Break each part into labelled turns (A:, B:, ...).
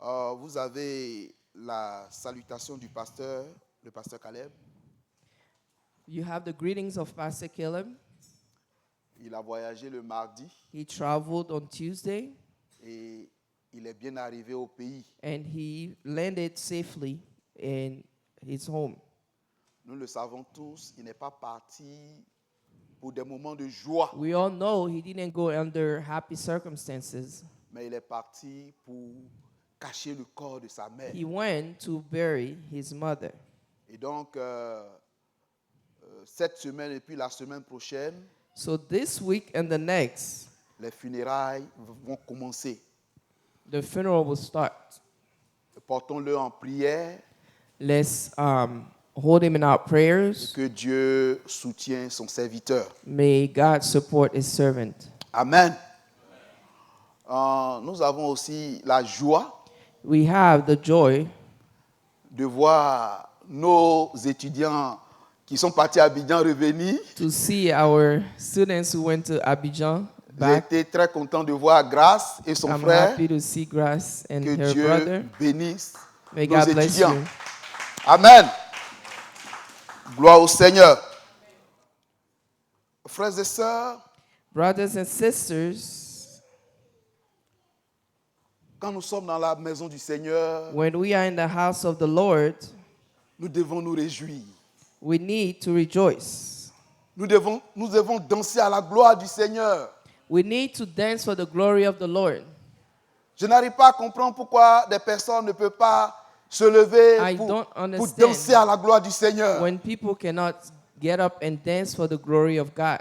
A: Vous avez la salutation du pasteur, le pasteur Caleb.
B: You have the greetings of Pastor Caleb.
A: Il a voyagé le mardi
B: He traveled on Tuesday
A: et il est bien arrivé au pays.
B: and he landed safely in his home.
A: Nous le savons tous, il n'est pas parti pour des moments de joie,
B: We all know he didn't go under happy circumstances.
A: mais il est parti pour cacher le corps de sa mère.
B: He went to bury his mother.
A: Et donc, cette semaine et puis la semaine prochaine,
B: So this week and the next,
A: les funérailles vont commencer.
B: the funeral will start.
A: Portons-le en prière,
B: Let's hold him in our prayers.
A: que Dieu soutienne son serviteur.
B: May God support his servant.
A: Amen. Nous avons aussi la joie
B: We have the joy
A: de voir nos étudiants qui sont partis à Abidjan revenir.
B: to see our students who went to Abidjan
A: J'ai
B: back.
A: été très content de voir Grace et son
B: I'm
A: frère.
B: happy to see Grace and
A: Que
B: her
A: Dieu
B: brother.
A: bénisse
B: May
A: nos
B: God bless
A: étudiants.
B: you.
A: Amen. Gloire au Seigneur. Frères et sœurs,
B: Brothers and sisters,
A: quand nous sommes dans la maison du Seigneur,
B: when we are in the house of the Lord,
A: nous devons nous réjouir.
B: we need to rejoice.
A: Nous devons danser à la gloire du Seigneur.
B: We need to dance for the glory of the Lord.
A: Je n'arrive pas à comprendre pourquoi des personnes ne peuvent pas se lever
B: I
A: pour
B: don't understand
A: danser à la gloire du Seigneur.
B: When people cannot get up and dance for the glory of God.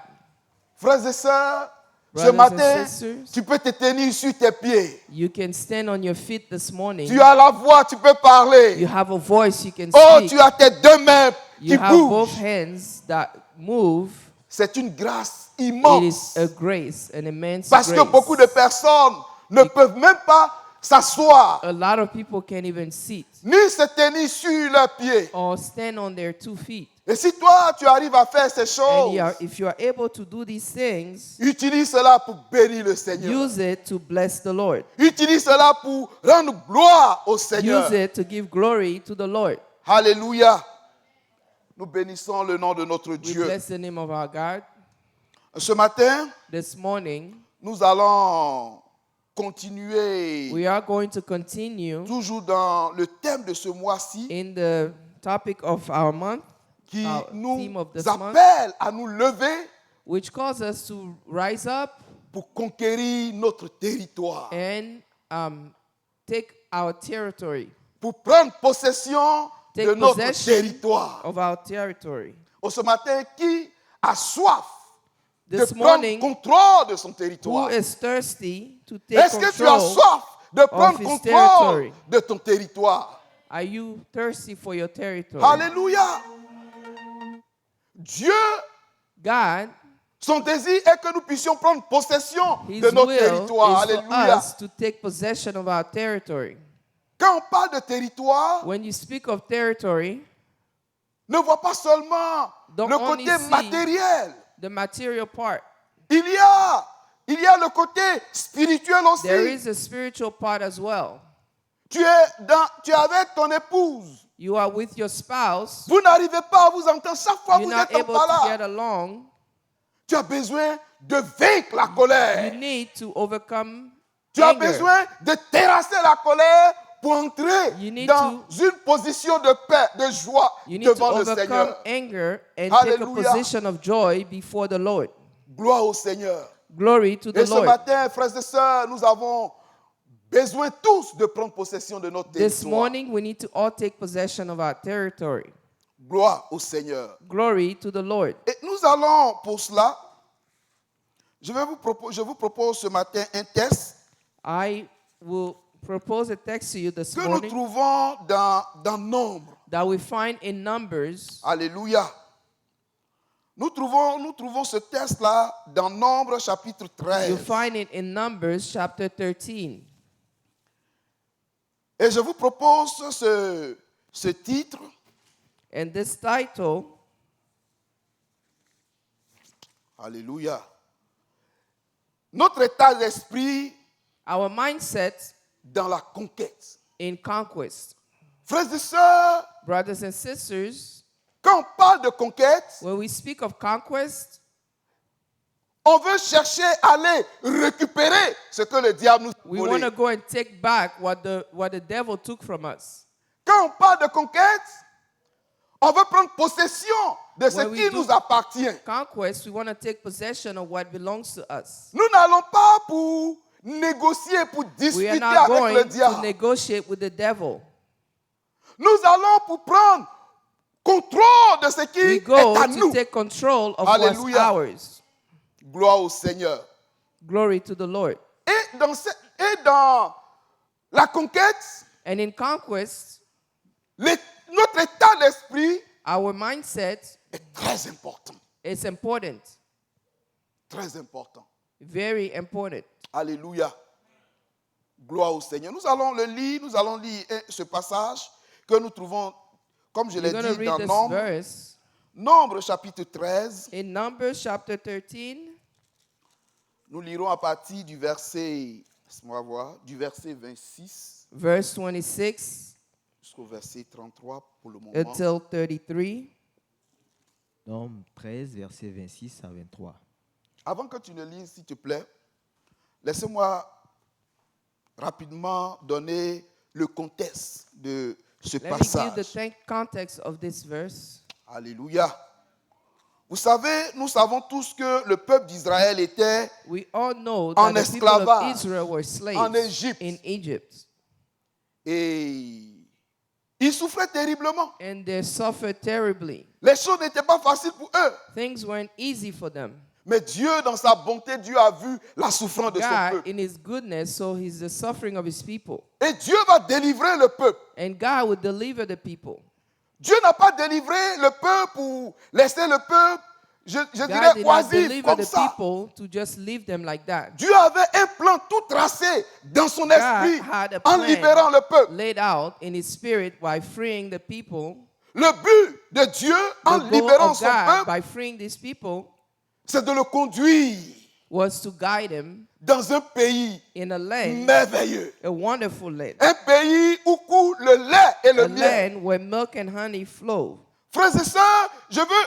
A: Frères et sœurs, ce
B: Brothers and
A: matin,
B: sisters,
A: tu peux te tenir sur tes pieds.
B: You can stand on your feet this morning.
A: Tu as la voix, tu peux parler.
B: You have a voice, you can
A: Oh,
B: speak.
A: tu as tes deux mains qui
B: You have both
A: bougent.
B: hands that move.
A: C'est une grâce
B: It
A: immense.
B: is a grace, an immense
A: Parce que
B: grace.
A: beaucoup de personnes ne peuvent même pas s'asseoir,
B: A lot of people can't even sit
A: ni se tenir sur leurs pieds.
B: or stand on their 2 feet.
A: Et si toi, tu arrives à faire ces
B: And
A: choses,
B: if you are able to do these things,
A: utilise cela pour bénir le Seigneur.
B: use it to bless the Lord.
A: Utilise cela pour rendre gloire au Seigneur.
B: Use it to give glory to the Lord.
A: Alléluia. Nous bénissons le nom de notre
B: We
A: Dieu.
B: bless the name of our God.
A: Ce matin,
B: This morning,
A: nous allons continuer
B: we are going to continue
A: toujours dans le thème de ce mois-ci
B: in the topic of our month,
A: qui
B: our
A: nous
B: theme of this month,
A: appelle à nous lever
B: which calls us to rise up
A: pour conquérir notre territoire,
B: and take our territory,
A: pour prendre possession de
B: take
A: notre
B: possession
A: territoire.
B: of our territory.
A: Ce matin, qui a soif de
B: This
A: prendre
B: morning,
A: contrôle de son
B: who
A: territoire?
B: is thirsty to take
A: Est-ce que tu as
B: control?
A: soif de prendre
B: his
A: contrôle
B: territory?
A: de ton territoire?
B: Are you thirsty for your territory?
A: Alléluia. Dieu,
B: God,
A: son désir est que nous puissions prendre possession
B: His
A: de notre
B: will
A: territoire.
B: is for
A: Alléluia.
B: us to take possession of our territory.
A: Quand on parle de territoire,
B: When you speak of territory,
A: ne vois pas seulement
B: Don't
A: le
B: only
A: côté
B: see
A: matériel.
B: the material part,
A: Il y a le côté spirituel aussi.
B: there is a spiritual part as well.
A: Tu es avec ton épouse.
B: You are with your spouse.
A: Vous n'arrivez pas à vous entendre. Chaque fois que
B: You're
A: vous
B: not
A: êtes en
B: able to get
A: parlant,
B: along.
A: tu as besoin de vaincre la colère.
B: You need to overcome
A: Tu as
B: anger.
A: besoin de terrasser la colère pour entrer
B: You need
A: dans une position de paix, de joie
B: You need to
A: devant le
B: overcome
A: Seigneur.
B: anger and take a
A: Hallelujah.
B: position of joy before the Lord.
A: Gloire au Seigneur.
B: Glory to
A: Et
B: the
A: ce
B: Lord.
A: matin, frères et sœurs, nous avons besoin tous de prendre possession de notre
B: This
A: territoire.
B: morning, we need to all take possession of our territory.
A: Gloire au Seigneur.
B: Glory to the Lord.
A: Et nous allons pour cela, je vous propose ce matin un test
B: I will propose a text to you this
A: que nous
B: morning
A: trouvons dans Nombre.
B: that we find in Numbers.
A: Alléluia. Nous trouvons ce texte-là dans Nombre chapitre 13.
B: You find it in Numbers chapter 13.
A: Et je vous propose ce titre,
B: And this title,
A: Alléluia. Notre état d'esprit
B: our mindset
A: dans la conquête.
B: in conquest.
A: Frères et sœurs,
B: Brothers and sisters,
A: quand on parle de conquête,
B: when we speak of conquest,
A: on veut chercher à aller récupérer ce que le diable nous a
B: we want to
A: volé.
B: go and take back what the devil took from us.
A: Quand on parle de conquête, on veut prendre possession de ce
B: When we
A: qui
B: do
A: nous appartient.
B: Conquest, we want to take possession of what belongs to us.
A: Nous n'allons pas pour négocier, pour
B: We are
A: discuter
B: not
A: avec le
B: going to
A: diable.
B: negotiate with the devil.
A: Nous allons pour prendre contrôle de ce qui
B: We
A: est
B: go
A: à
B: to
A: nous.
B: take control of
A: Alléluia.
B: what's ours.
A: Gloire au Seigneur.
B: Glory to the Lord.
A: Et dans la conquête,
B: And in conquest,
A: notre état d'esprit
B: our mindset
A: est très important.
B: is important,
A: Très important.
B: very important.
A: Alléluia. Gloire au Seigneur. Nous allons lire ce passage que nous trouvons, comme je l'ai
B: We're going to
A: dit, dans
B: read this
A: Nombre,
B: verse
A: Nombre chapitre 13.
B: in Numbers chapter 13.
A: Nous lirons à partir du verset, laisse-moi voir, du verset 26
B: Verse 26
A: jusqu'au verset 33 pour le moment.
B: until 33.
C: Nombre 13, versets 26 à 23.
A: Avant que tu ne lises, s'il te plaît, laissez-moi rapidement donner le contexte de ce
B: Let me give the
A: passage.
B: context of this verse.
A: Alléluia. Vous savez, nous savons tous que le peuple d'Israël était
B: We all know
A: En
B: that the people of
A: esclavage
B: Israel were
A: en
B: slaves
A: Égypte.
B: in Egypt.
A: et ils souffraient terriblement.
B: And they suffered terribly.
A: Les choses n'étaient pas faciles pour eux.
B: Things weren't easy for them.
A: Mais Dieu, dans sa bonté, Dieu a vu la souffrance de son
B: God,
A: peuple.
B: in his goodness, saw the suffering of his people.
A: Et Dieu va délivrer le peuple.
B: And God would deliver the people.
A: Dieu n'a pas délivré le peuple pour laisser le peuple, je
B: God
A: dirais,
B: did not
A: oisif
B: deliver
A: comme
B: the
A: ça.
B: people to just leave them like that.
A: Dieu avait un plan tout tracé dans son esprit
B: had a
A: en
B: plan
A: libérant le peuple.
B: laid out in his spirit by freeing the people.
A: Le but de Dieu en
B: The goal
A: libérant
B: of
A: son
B: God
A: peuple,
B: by freeing these people
A: c'est de le conduire
B: was to guide him
A: dans un pays
B: in a land,
A: merveilleux.
B: a wonderful land,
A: Un pays où coule le lait et
B: a
A: le miel.
B: land where milk and honey flow.
A: Frères et sœurs,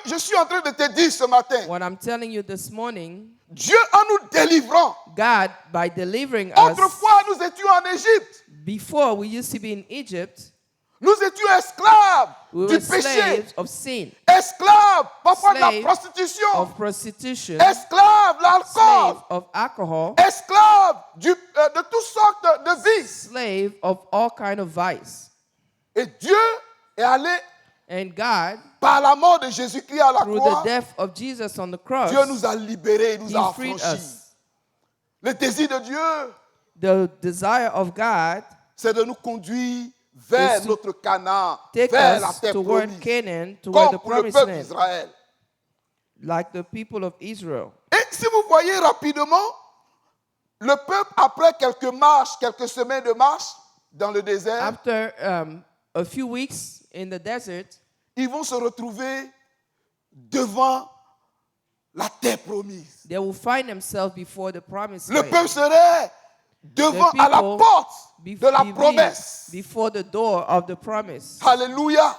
A: je suis en train de te dire ce matin,
B: What I'm telling you this morning,
A: Dieu en nous délivrant.
B: God, by delivering us,
A: Autrefois, nous étions en Égypte.
B: before we used to be in Egypt,
A: Nous étions esclaves
B: we
A: du
B: were
A: péché,
B: slaves of sin,
A: esclaves parfois de la
B: Slaves
A: prostitution,
B: of prostitution,
A: esclaves de l'alcool,
B: slave of alcohol,
A: esclaves de toutes sortes de vices.
B: slave of all kind of vice.
A: Et Dieu est allé,
B: And God,
A: par la mort de Jésus-Christ à la
B: through
A: croix,
B: the death of Jesus on the cross,
A: Dieu nous a libérés, il nous a
B: He freed
A: affranchis.
B: us.
A: Le désir de Dieu,
B: The desire of God
A: c'est de nous conduire vers
B: Is to
A: notre Canaan,
B: take
A: vers la
B: us
A: terre
B: toward
A: promise,
B: Canaan, toward
A: comme
B: the
A: pour le
B: promised
A: peuple
B: land,
A: d'Israël.
B: like the people of Israel.
A: Et si vous voyez rapidement, le peuple, après quelques marches, quelques semaines de marche dans le désert,
B: After a few weeks in the desert,
A: ils vont se retrouver devant la terre promise.
B: they will find themselves before the promised
A: Le
B: land.
A: peuple serait devant à la
B: people
A: porte
B: Be-
A: de la
B: be-
A: promesse.
B: before the door of the promise.
A: Alléluia.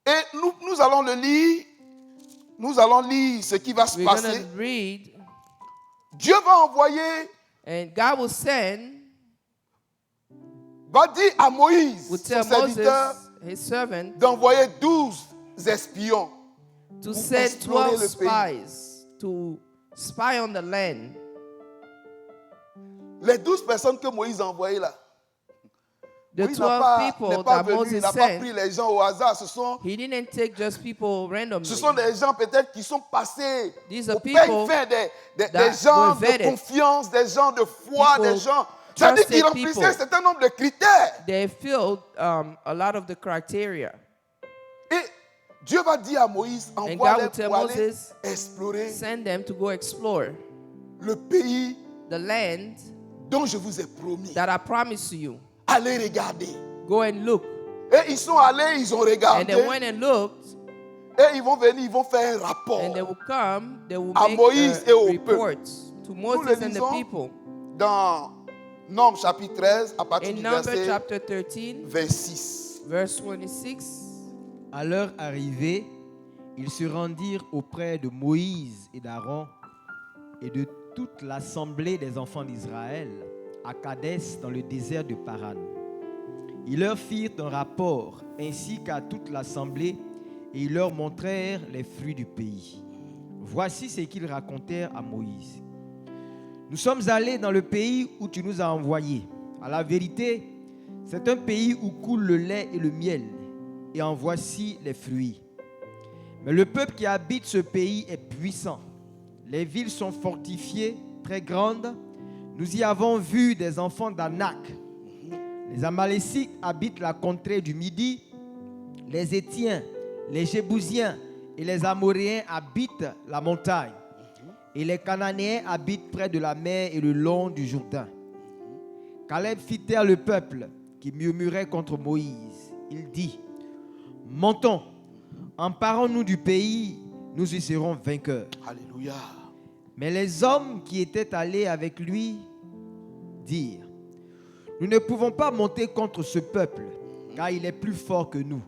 A: Et nous allons le lire. Nous allons lire ce qui va se
B: We're going
A: passer.
B: to read,
A: Dieu va envoyer,
B: and God will send,
A: va dire à Moïse,
B: will
A: son
B: tell
A: serviteur,
B: Moses, his servant,
A: d'envoyer 12 espions.
B: to
A: pour
B: send
A: explorer
B: 12
A: le pays.
B: spies to spy on the land.
A: Les 12 personnes que Moïse a envoyées là.
B: The
A: Moïse
B: 12
A: n'est pas
B: people
A: pas
B: that
A: venu, il
B: Moses
A: n'a pas
B: sent,
A: pris les gens au hasard. Ce
B: he didn't take just people randomly.
A: sont des gens peut-être qui sont passés
B: These are
A: au
B: people
A: peigne fin, des
B: that
A: gens
B: were
A: de
B: vetted.
A: confiance, des gens de foi,
B: People,
A: des gens. Ça dit qu'ils
B: trusted
A: remplissaient un
B: people.
A: certain nombre de critères.
B: They filled a lot of the criteria.
A: Et Dieu va dire à Moïse,
B: God
A: envoie-les
B: will tell
A: pour aller
B: Moses,
A: explorer
B: Send them to go explore
A: le pays
B: the land
A: dont je vous ai promis.
B: that I promised to you.
A: Allez regarder.
B: Go and look.
A: Et ils sont allés, ils ont
B: And
A: regardé.
B: they went and looked,
A: Et ils vont venir, ils vont faire un rapport.
B: and they will come, they will
A: À
B: make
A: Moïse et au
B: reports to Moses
A: le
B: and the
A: lisons.
B: people.
A: Dans Nombre chapitre 13, à partir
B: In
A: du
B: Numbers
A: verset
B: chapter 13,
A: 26.
B: verse 26.
C: À leur arrivée, ils se rendirent auprès de Moïse et d'Aaron et de toute l'assemblée des enfants d'Israël à Kadès dans le désert de Paran. Ils leur firent un rapport ainsi qu'à toute l'assemblée et ils leur montrèrent les fruits du pays. Voici ce qu'ils racontèrent à Moïse. Nous sommes allés dans le pays où tu nous as envoyés. À la vérité, c'est un pays où coule le lait et le miel, et en voici les fruits. Mais le peuple qui habite ce pays est puissant. Les villes sont fortifiées, très grandes. Nous y avons vu des enfants d'Anak. Les Amalécites habitent la contrée du Midi. Les Étiens, les Jébousiens et les Amoréens habitent la montagne. Et les Cananéens habitent près de la mer et le long du Jourdain. Caleb fit taire le peuple qui murmurait contre Moïse. Il dit, « Montons, emparons-nous du pays, nous y serons vainqueurs. »
A: Alléluia.
C: Mais les hommes qui étaient allés avec lui dirent, « Nous ne pouvons pas monter contre ce peuple, car il est plus fort que nous. »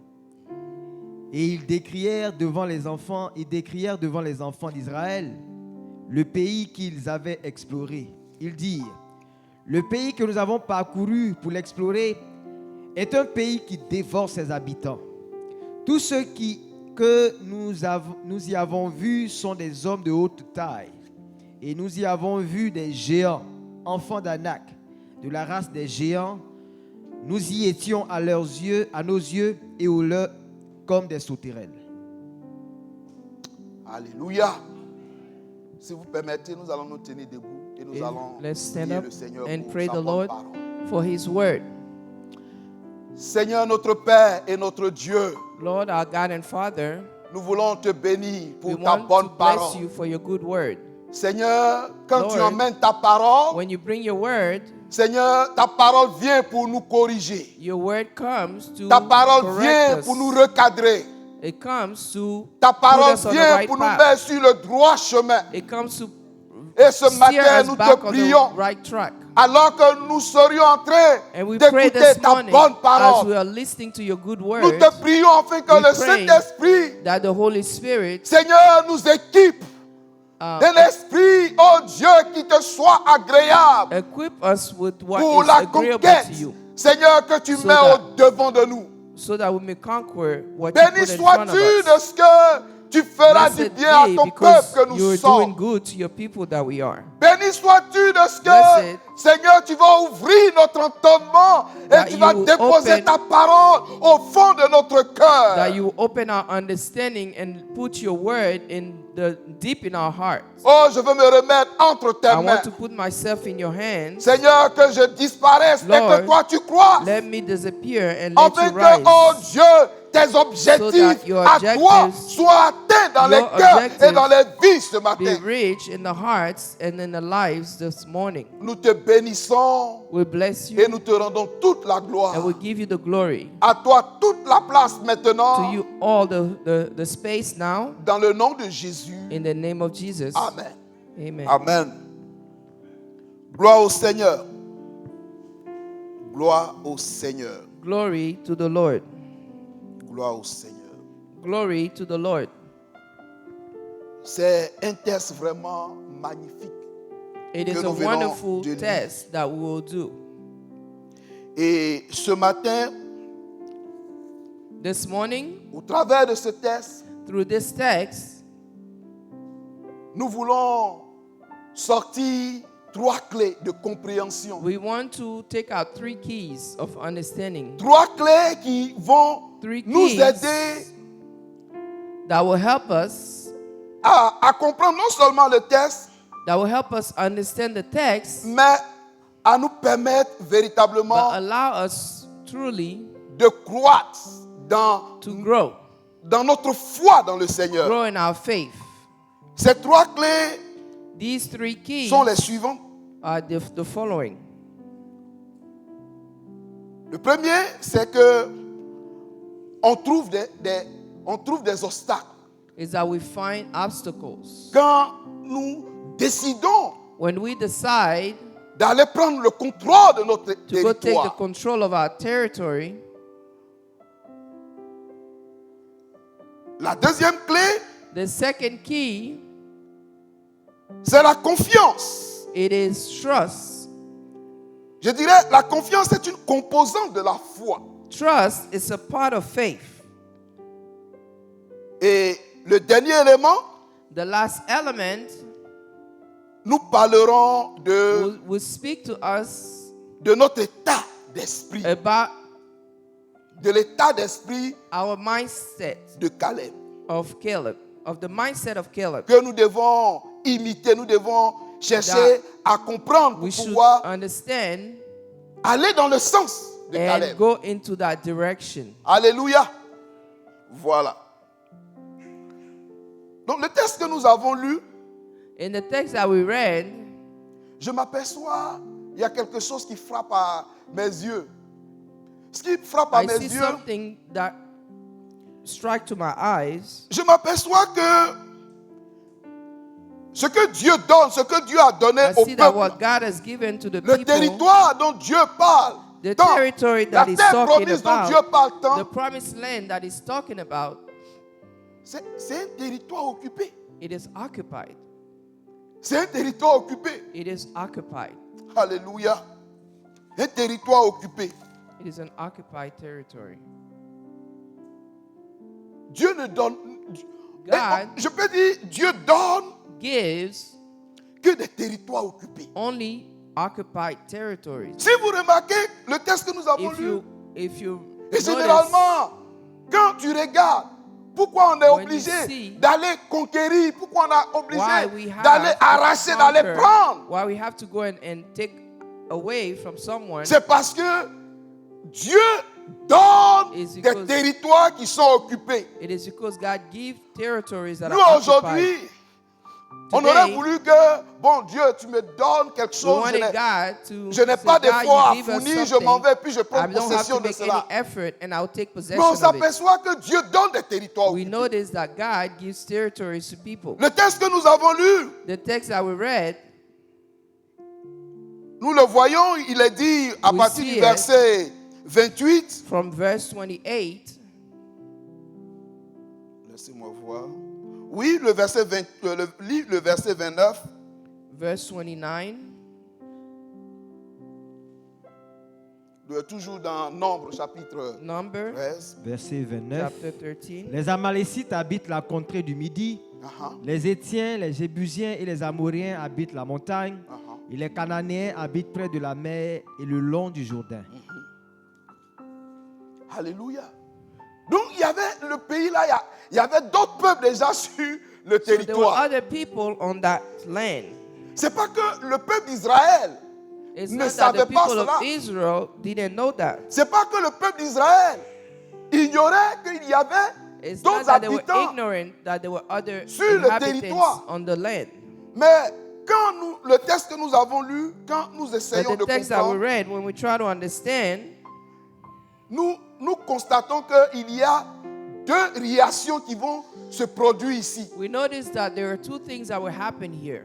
C: Et ils décrièrent devant les enfants d'Israël le pays qu'ils avaient exploré. Ils dirent, « Le pays que nous avons parcouru pour l'explorer est un pays qui dévore ses habitants. Tous ceux que nous y avons vus sont des hommes de haute taille. Et nous y avons vu des géants, enfants d'Anak, de la race des géants. Nous y étions à nos yeux et aux leurs comme des sauterelles. »
A: Alléluia. Si vous permettez, nous allons nous tenir debout et nous allons
B: Let's stand
A: prier
B: up
A: le Seigneur
B: and
A: pour
B: pray
A: sa
B: the
A: bonne
B: Lord
A: parole.
B: for His word.
A: Seigneur notre Père et notre Dieu,
B: Lord, our God and Father,
A: nous voulons te bénir
B: we
A: pour ta
B: want
A: bonne
B: to bless
A: parole.
B: you for your good word.
A: Seigneur, quand tu
B: Lord,
A: emmènes ta parole,
B: When you bring your word,
A: Seigneur, ta parole vient pour nous corriger.
B: your word comes to
A: Ta parole
B: correct
A: vient
B: us.
A: pour nous recadrer.
B: It comes to
A: Ta
B: put
A: parole
B: us on the
A: vient
B: right
A: pour nous
B: path.
A: mettre sur le droit chemin.
B: It comes to
A: Et ce
B: steer
A: matin,
B: us
A: nous te
B: back on
A: prions,
B: the right track.
A: alors que nous serions en train
B: And we pray
A: d'écouter
B: this
A: ta
B: morning
A: bonne
B: as we
A: parole.
B: are listening to your good
A: Nous
B: word
A: te prions afin que
B: we
A: le
B: pray
A: Saint-Esprit,
B: that the Holy Spirit
A: Seigneur, nous équipe d'un esprit, oh Dieu, qui te soit agréable
B: equip us with what
A: pour
B: is
A: la
B: agreeable
A: conquête.
B: to you,
A: Seigneur, que tu
B: So
A: mets
B: that-
A: au devant de nous.
B: so that we may conquer what you
A: Béni
B: put in front of
A: sois-tu de
B: us.
A: ce que tu feras du
B: Blessed
A: bien à
B: be
A: ton
B: because
A: peuple que
B: you
A: nous
B: are doing
A: sommes.
B: good to your people that we are.
A: Béni sois-tu de ce que,
B: Blessed
A: Seigneur, tu vas ouvrir notre entendement
B: that
A: et tu vas
B: you
A: déposer
B: open-
A: ta parole au fond de notre cœur.
B: That you open our understanding and put your word deep in our hearts.
A: Oh, je veux me remettre entre tes
B: I
A: mains.
B: want to put myself in your hands.
A: Seigneur, que je disparaisse et
B: Lord,
A: que toi tu crois.
B: Let me disappear and let
A: Afin
B: you
A: que, oh
B: rise.
A: Dieu, tes objectifs
B: your
A: à toi
B: objectives-
A: soient atteints dans les
B: your
A: cœurs et
B: objectives
A: dans les vies ce
B: Be
A: matin.
B: rich in the hearts and in the lives this morning.
A: Nous te bénissons
B: We bless
A: et
B: you
A: nous te rendons toute la gloire.
B: and we give you the glory.
A: À toi toute la place maintenant.
B: To you all the space now
A: Dans le nom de Jésus.
B: in the name of Jesus.
A: Amen.
B: Amen.
A: Amen. Gloire au Seigneur. Gloire au Seigneur.
B: Glory to the Lord.
A: Gloire au Seigneur.
B: Glory to the Lord.
A: C'est un test vraiment magnifique.
B: It
A: Que
B: is a
A: nous venons
B: wonderful
A: de lire.
B: test that we will do.
A: Et ce matin,
B: This morning,
A: au travers de ce test,
B: through this text,
A: nous voulons sortir 3 clés de compréhension.
B: we want to take out 3 keys of understanding.
A: 3 clés qui vont
B: 3
A: nous
B: keys
A: aider
B: that will help us,
A: à comprendre non seulement le test,
B: that will help us understand the text,
A: mais à nous permettre
B: but
A: véritablement
B: allow us truly
A: de croître
B: to grow,
A: dans notre foi dans le Seigneur.
B: grow in our faith.
A: Ces 3 clés
B: These 3 keys
A: sont les suivantes.
B: are the following.
A: Le premier, c'est que on trouve des obstacles.
B: Is that we find obstacles.
A: Quand nous décidons
B: When we decide
A: d'aller prendre le contrôle de notre
B: to go take the
A: territoire.
B: control of our territory.
A: La deuxième clé,
B: The second key,
A: c'est la confiance.
B: it is trust.
A: Je dirais, la confiance est une composante de la foi.
B: Trust is a part of faith.
A: Et le dernier élément,
B: The last element
A: nous parlerons
B: will speak to us
A: de notre état d'esprit,
B: about
A: de l'état d'esprit
B: our mindset
A: de Caleb,
B: of Caleb, of the mindset of Caleb.
A: que nous devons imiter, nous devons chercher à comprendre pour
B: We should
A: pouvoir
B: understand
A: aller dans le sens de
B: and
A: Caleb.
B: go into that direction.
A: Alléluia. Voilà. Donc le texte que nous avons lu,
B: In the text that we read,
A: je m'aperçois, il y a quelque chose qui frappe à mes yeux. Ce qui frappe à
B: I
A: mes
B: see
A: yeux,
B: something that struck to my eyes.
A: je m'aperçois que ce que Dieu donne, ce que Dieu a donné
B: I
A: au
B: see that what
A: peuple,
B: God has given to the
A: le
B: people,
A: territoire dont Dieu parle,
B: the
A: tant,
B: territory
A: la
B: that he's
A: terre
B: talking
A: promise dont Dieu
B: about,
A: parle
B: the
A: tant,
B: promised land that he's talking about,
A: c'est un territoire occupé.
B: it is occupied.
A: C'est un territoire occupé.
B: It is occupied.
A: Alléluia. Un territoire occupé.
B: It is an occupied territory.
A: Dieu ne donne.
B: God
A: Je peux dire, Dieu donne
B: gives
A: que des territoires occupés.
B: only occupied territories.
A: Si vous remarquez le texte que nous avons lu,
B: If you
A: et
B: notice,
A: généralement, quand tu regardes, pourquoi on est
B: When you
A: obligé
B: see
A: d'aller conquérir, pourquoi on est
B: why
A: obligé
B: we have
A: d'aller
B: to
A: arracher, d'aller
B: conquer,
A: prendre,
B: why we have to go and take away from someone,
A: c'est parce que Dieu donne
B: Is
A: des
B: because-
A: territoires qui sont occupés.
B: it is because God gives territories that
A: Nous
B: are
A: aujourd'hui,
B: occupied.
A: on
B: Today,
A: aurait voulu que, bon Dieu, tu me donnes quelque
B: We
A: chose,
B: wanted God to
A: je n'ai
B: say,
A: pas
B: God,
A: d'effort à
B: you give us
A: fournir, je m'en
B: something.
A: vais, puis je prends
B: I don't have
A: possession
B: to
A: de
B: make any
A: cela.
B: effort and I'll take
A: Mais on
B: possession of it.
A: s'aperçoit que Dieu donne des territoires
B: We
A: occupés.
B: notice that God gives territories to people.
A: Le texte que nous avons lu,
B: The text that we read,
A: nous le voyons, il est dit à
B: We
A: partir
B: see
A: du
B: it.
A: verset 28.
B: from verse 28,
A: Laissez-moi voir. Oui, le verset 29.
B: verse 29,
A: Toujours dans Nombre, chapitre
B: Number,
A: 13.
C: Verset 29.
B: chapter 13.
C: Les Amalécites habitent la contrée du Midi.
A: Uh-huh,
C: Les Étiens, les Jébusiens et les Amoriens habitent la montagne.
A: uh-huh.
C: Et les Cananéens habitent près de la mer et le long du Jourdain.
A: Alléluia. Donc, il y avait le pays là, il y avait d'autres peuples déjà sur le
B: So there were
A: territoire.
B: other people on that land.
A: C'est pas que le peuple d'Israël,
B: It's
A: Ne
B: not that the
A: savait pas
B: people of
A: cela.
B: Israel didn't know that.
A: c'est pas que le peuple d'Israël ignorait qu'il y avait
B: It's not
A: d'autres
B: that they were
A: habitants.
B: ignorant that there were other
A: Sur le
B: inhabitants
A: territoire.
B: on the land.
A: Mais quand le texte que nous avons lu, quand nous
B: But
A: essayons de
B: the text that we
A: comprendre,
B: read, when we try to understand,
A: nous constatons qu'il y a deux réactions qui vont se produire ici.
B: we notice that there are two things that will happen here.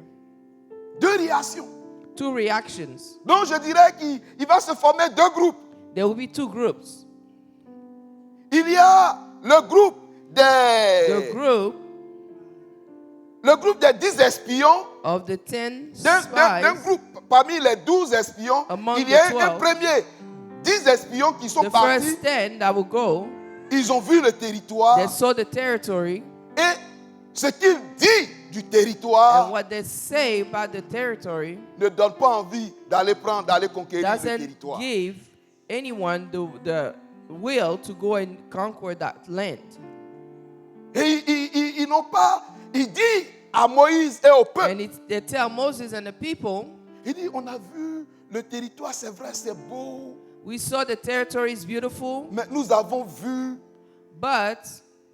A: Deux réactions.
B: Two reactions.
A: Donc je dirais qu'il va se former deux groupes.
B: There will be two groups.
A: Il y a le groupe
B: The group
A: des 10 espions.
B: of the 10
A: D'un
B: spies,
A: groupe parmi les 12 espions,
B: Among
A: il y a
B: the
A: un
B: 12,
A: premier 10 espions qui sont
B: the
A: partis.
B: first 10 that will go,
A: Ils ont vu le territoire
B: they saw the territory,
A: et ce qu'il dit du
B: and
A: territoire
B: what they say about the territory
A: ne donne pas envie d'aller conquérir le
B: doesn't
A: territoire.
B: give anyone the will to go and conquer that land.
A: Et ils n'ont pas, il dit à Moïse et au peuple,
B: And they tell Moses and the people,
A: il dit, on a vu le territoire, c'est vrai, c'est beau,
B: we saw the territory is beautiful,
A: mais nous avons vu
B: but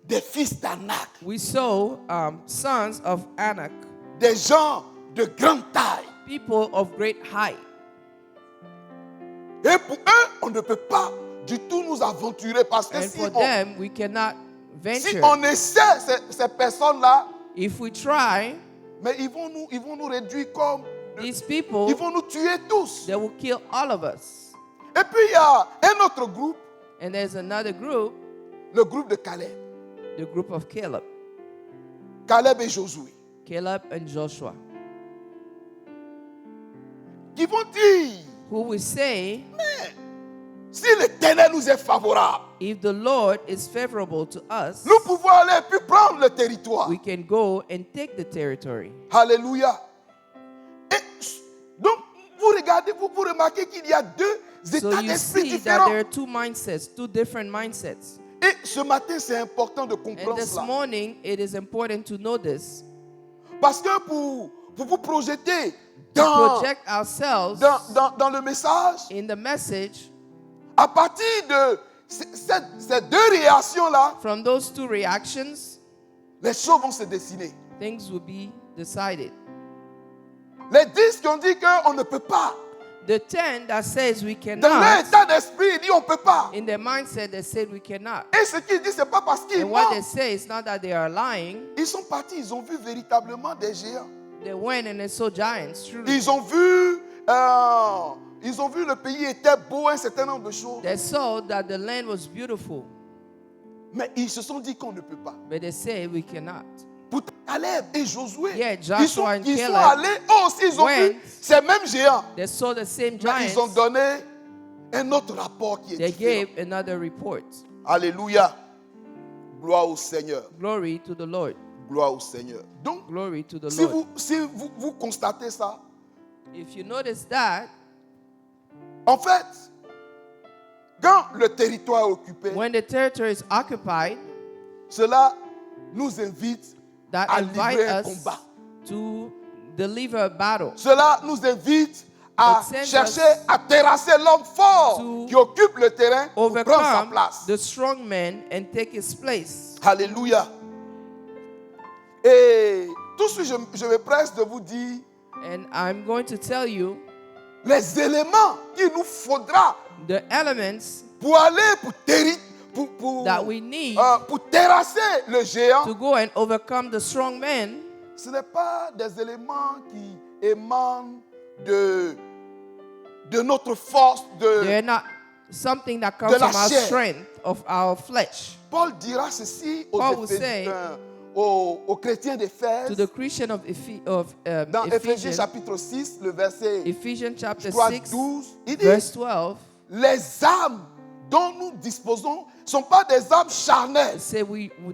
A: des fils d'Anak,
B: we saw sons of Anak,
A: des gens de grande taille.
B: people of great height.
A: Et pour eux, on ne peut pas du tout nous aventurer parce que
B: And
A: si
B: for
A: on,
B: them, we cannot
A: si
B: venture.
A: on essaie ces personnes-là,
B: If we try,
A: mais ils vont nous réduire comme
B: These people,
A: ils vont nous tuer tous.
B: they will kill all of us.
A: Et puis il y a un autre groupe,
B: And there's another group,
A: le groupe de Caleb.
B: the group of Caleb.
A: Caleb et Josué.
B: Caleb and Joshua,
A: Qui vont dire,
B: who will say,
A: si l'Éternel nous est favorable,
B: if the Lord is favorable to us,
A: nous pouvons aller puis prendre le territoire.
B: we can go and take the territory.
A: Alléluia. Et donc, vous regardez, vous remarquez qu'il y a deux
B: So
A: états
B: you
A: d'esprit
B: see that
A: différents.
B: there are two mindsets, two different mindsets.
A: Et ce matin, c'est important de
B: And
A: comprendre
B: this
A: cela.
B: morning, it is important to know this.
A: Parce que pour vous projeter
B: To
A: dans,
B: project ourselves
A: dans le message,
B: in the message,
A: à partir de ces deux réactions-là,
B: from those two reactions,
A: les choses vont se dessiner.
B: things will be decided.
A: Les 10 qui ont dit qu'on ne peut pas.
B: The 10 that says we
A: Dans leur
B: cannot,
A: état d'esprit, ils disent on ne peut pas.
B: in their mindset, they said we cannot.
A: Et ce qu'ils disent, ce n'est pas parce qu'ils
B: And what they
A: mentent.
B: say is not that they are lying.
A: Ils sont partis, ils ont vu véritablement des géants.
B: They went and they saw giants, truly.
A: Ils ont vu le pays était beau, un certain nombre de choses.
B: They saw that the land was beautiful,
A: Mais ils se sont dit qu'on ne peut pas.
B: but they say we cannot.
A: Pour Caleb et Josué,
B: Yeah,
A: ils
B: Joshua
A: sont
B: and Caleb
A: allés, eux aussi, ils ont vu
B: went.
A: ces mêmes géants.
B: They saw the same
A: Mais ils ont
B: giants.
A: donné un autre rapport qui est
B: They
A: différent.
B: gave another report.
A: Alléluia. Gloire au Seigneur.
B: Glory to the Lord.
A: Gloire au Seigneur. Donc,
B: Glory to the
A: si
B: Lord.
A: vous constatez ça,
B: If you notice that,
A: en fait, quand le territoire est occupé,
B: when the territory is occupied,
A: cela nous invite
B: that
A: à
B: invite
A: livrer un
B: us
A: combat.
B: to deliver a battle.
A: Cela nous invite à
B: It sends
A: chercher
B: us
A: à terrasser l'homme fort
B: to
A: qui occupe le terrain pour prendre sa
B: Overcome
A: place.
B: the strong man and take his place.
A: Alléluia. Et tout ce que je me presse de vous dire,
B: And I'm going to tell you
A: les éléments qu'il nous faudra
B: the elements
A: pour aller
B: that we need
A: pour terrasser le géant,
B: to go and overcome the strong man.
A: ce n'est pas des éléments qui émanent de notre force,
B: They're not something that comes
A: de la
B: from our
A: chair.
B: strength of our flesh.
A: Paul dira ceci
B: Paul will say
A: aux chrétiens
B: To
A: d'Éphèse,
B: the Christian of,
A: dans Éphésiens
B: Ephesians,
A: chapitre 6, le verset
B: Ephesians
A: je
B: chapter
A: crois,
B: 6,
A: 12, il dit,
B: verse 12,
A: les armes dont nous disposons ne sont pas des armes charnelles.
B: say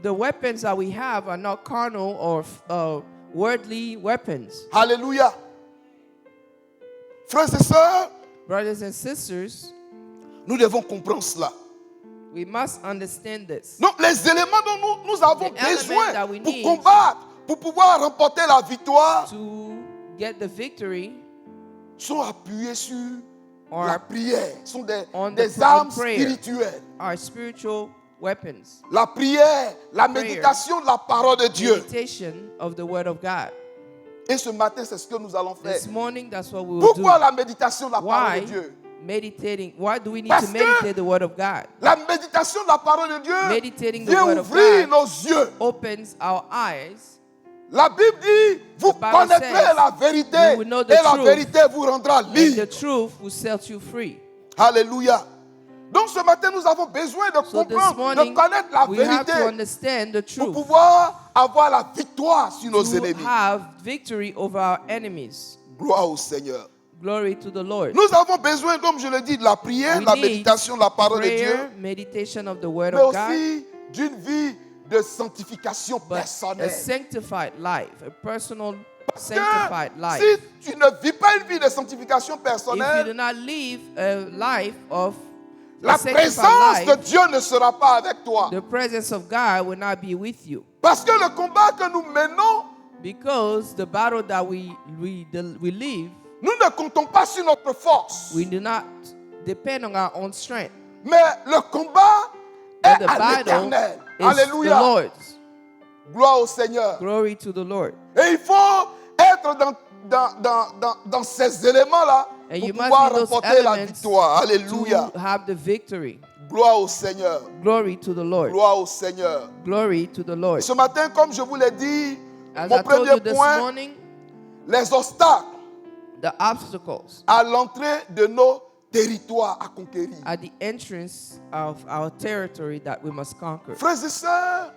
B: the weapons that we have are not carnal or worldly weapons.
A: Alléluia. Frères et sœurs,
B: Brothers and sisters,
A: nous devons comprendre cela.
B: we must understand this.
A: Donc les éléments dont nous avons
B: The element
A: besoin
B: that we
A: pour
B: need
A: combattre, pour pouvoir remporter la victoire,
B: To get the victory
A: sont appuyés sur
B: Or
A: la prière, sont
B: on
A: des
B: the
A: armes
B: prayer.
A: spirituelles.
B: are spiritual weapons.
A: La prière, la méditation de la parole de Dieu.
B: Meditation of the Word of God.
A: Et ce matin, c'est ce que nous allons faire.
B: This morning, that's what we will
A: Pourquoi
B: do.
A: la méditation de la parole
B: Why
A: de Dieu?
B: meditating? Why do we need
A: Parce
B: to
A: que
B: meditate the Word of God?
A: La méditation de la parole de Dieu
B: Meditating the
A: vient
B: word of
A: ouvrir
B: God.
A: nos yeux.
B: Opens our eyes.
A: La Bible dit, vous
B: Bible
A: connaîtrez
B: says,
A: la vérité
B: you will know the
A: et la
B: truth,
A: vérité vous rendra
B: And
A: libre.
B: the truth will set you free.
A: Alléluia. Donc ce matin, nous avons besoin de
B: So this
A: comprendre, de
B: morning,
A: connaître la
B: we have to
A: vérité
B: understand the
A: pour
B: truth
A: pouvoir avoir la victoire sur nos
B: to
A: ennemis.
B: have victory over our enemies.
A: Gloire au Seigneur.
B: Glory to the Lord.
A: Nous avons besoin, comme je le dis, de la prière,
B: We
A: la
B: need
A: méditation de la parole de Dieu,
B: prayer, meditation of the Word
A: mais
B: of God,
A: aussi d'une vie de sanctification
B: but a
A: personnelle.
B: sanctified life, a personal
A: Parce que
B: sanctified life.
A: si tu ne vis pas une vie de sanctification
B: If you do
A: personnelle,
B: not live a life of
A: la
B: a sanctified
A: présence de
B: life,
A: Dieu ne sera pas avec toi.
B: the presence of God will not be with you.
A: Parce que le combat que nous menons,
B: Because the battle that we live,
A: nous ne comptons pas sur notre force.
B: we do not depend on our own strength.
A: Mais le combat
B: But
A: est
B: the
A: à
B: battle
A: l'éternel.
B: is the
A: Alléluia.
B: Lord's.
A: Gloire au Seigneur.
B: Glory to the Lord.
A: Et il faut être dans ces éléments-là
B: And
A: pour
B: you must
A: pouvoir
B: be those
A: remporter la
B: elements
A: victoire. Alléluia.
B: to have the victory.
A: Gloire au Seigneur.
B: Glory to the Lord.
A: Gloire au Seigneur.
B: Glory to the Lord.
A: Ce matin, comme je vous l'ai dit,
B: As
A: mon
B: I told
A: premier
B: you this
A: point,
B: morning,
A: les obstacles
B: The obstacles
A: à l'entrée de nos territoires à conquérir.
B: at the entrance of our territory that we must conquer.
A: Frères et sœurs,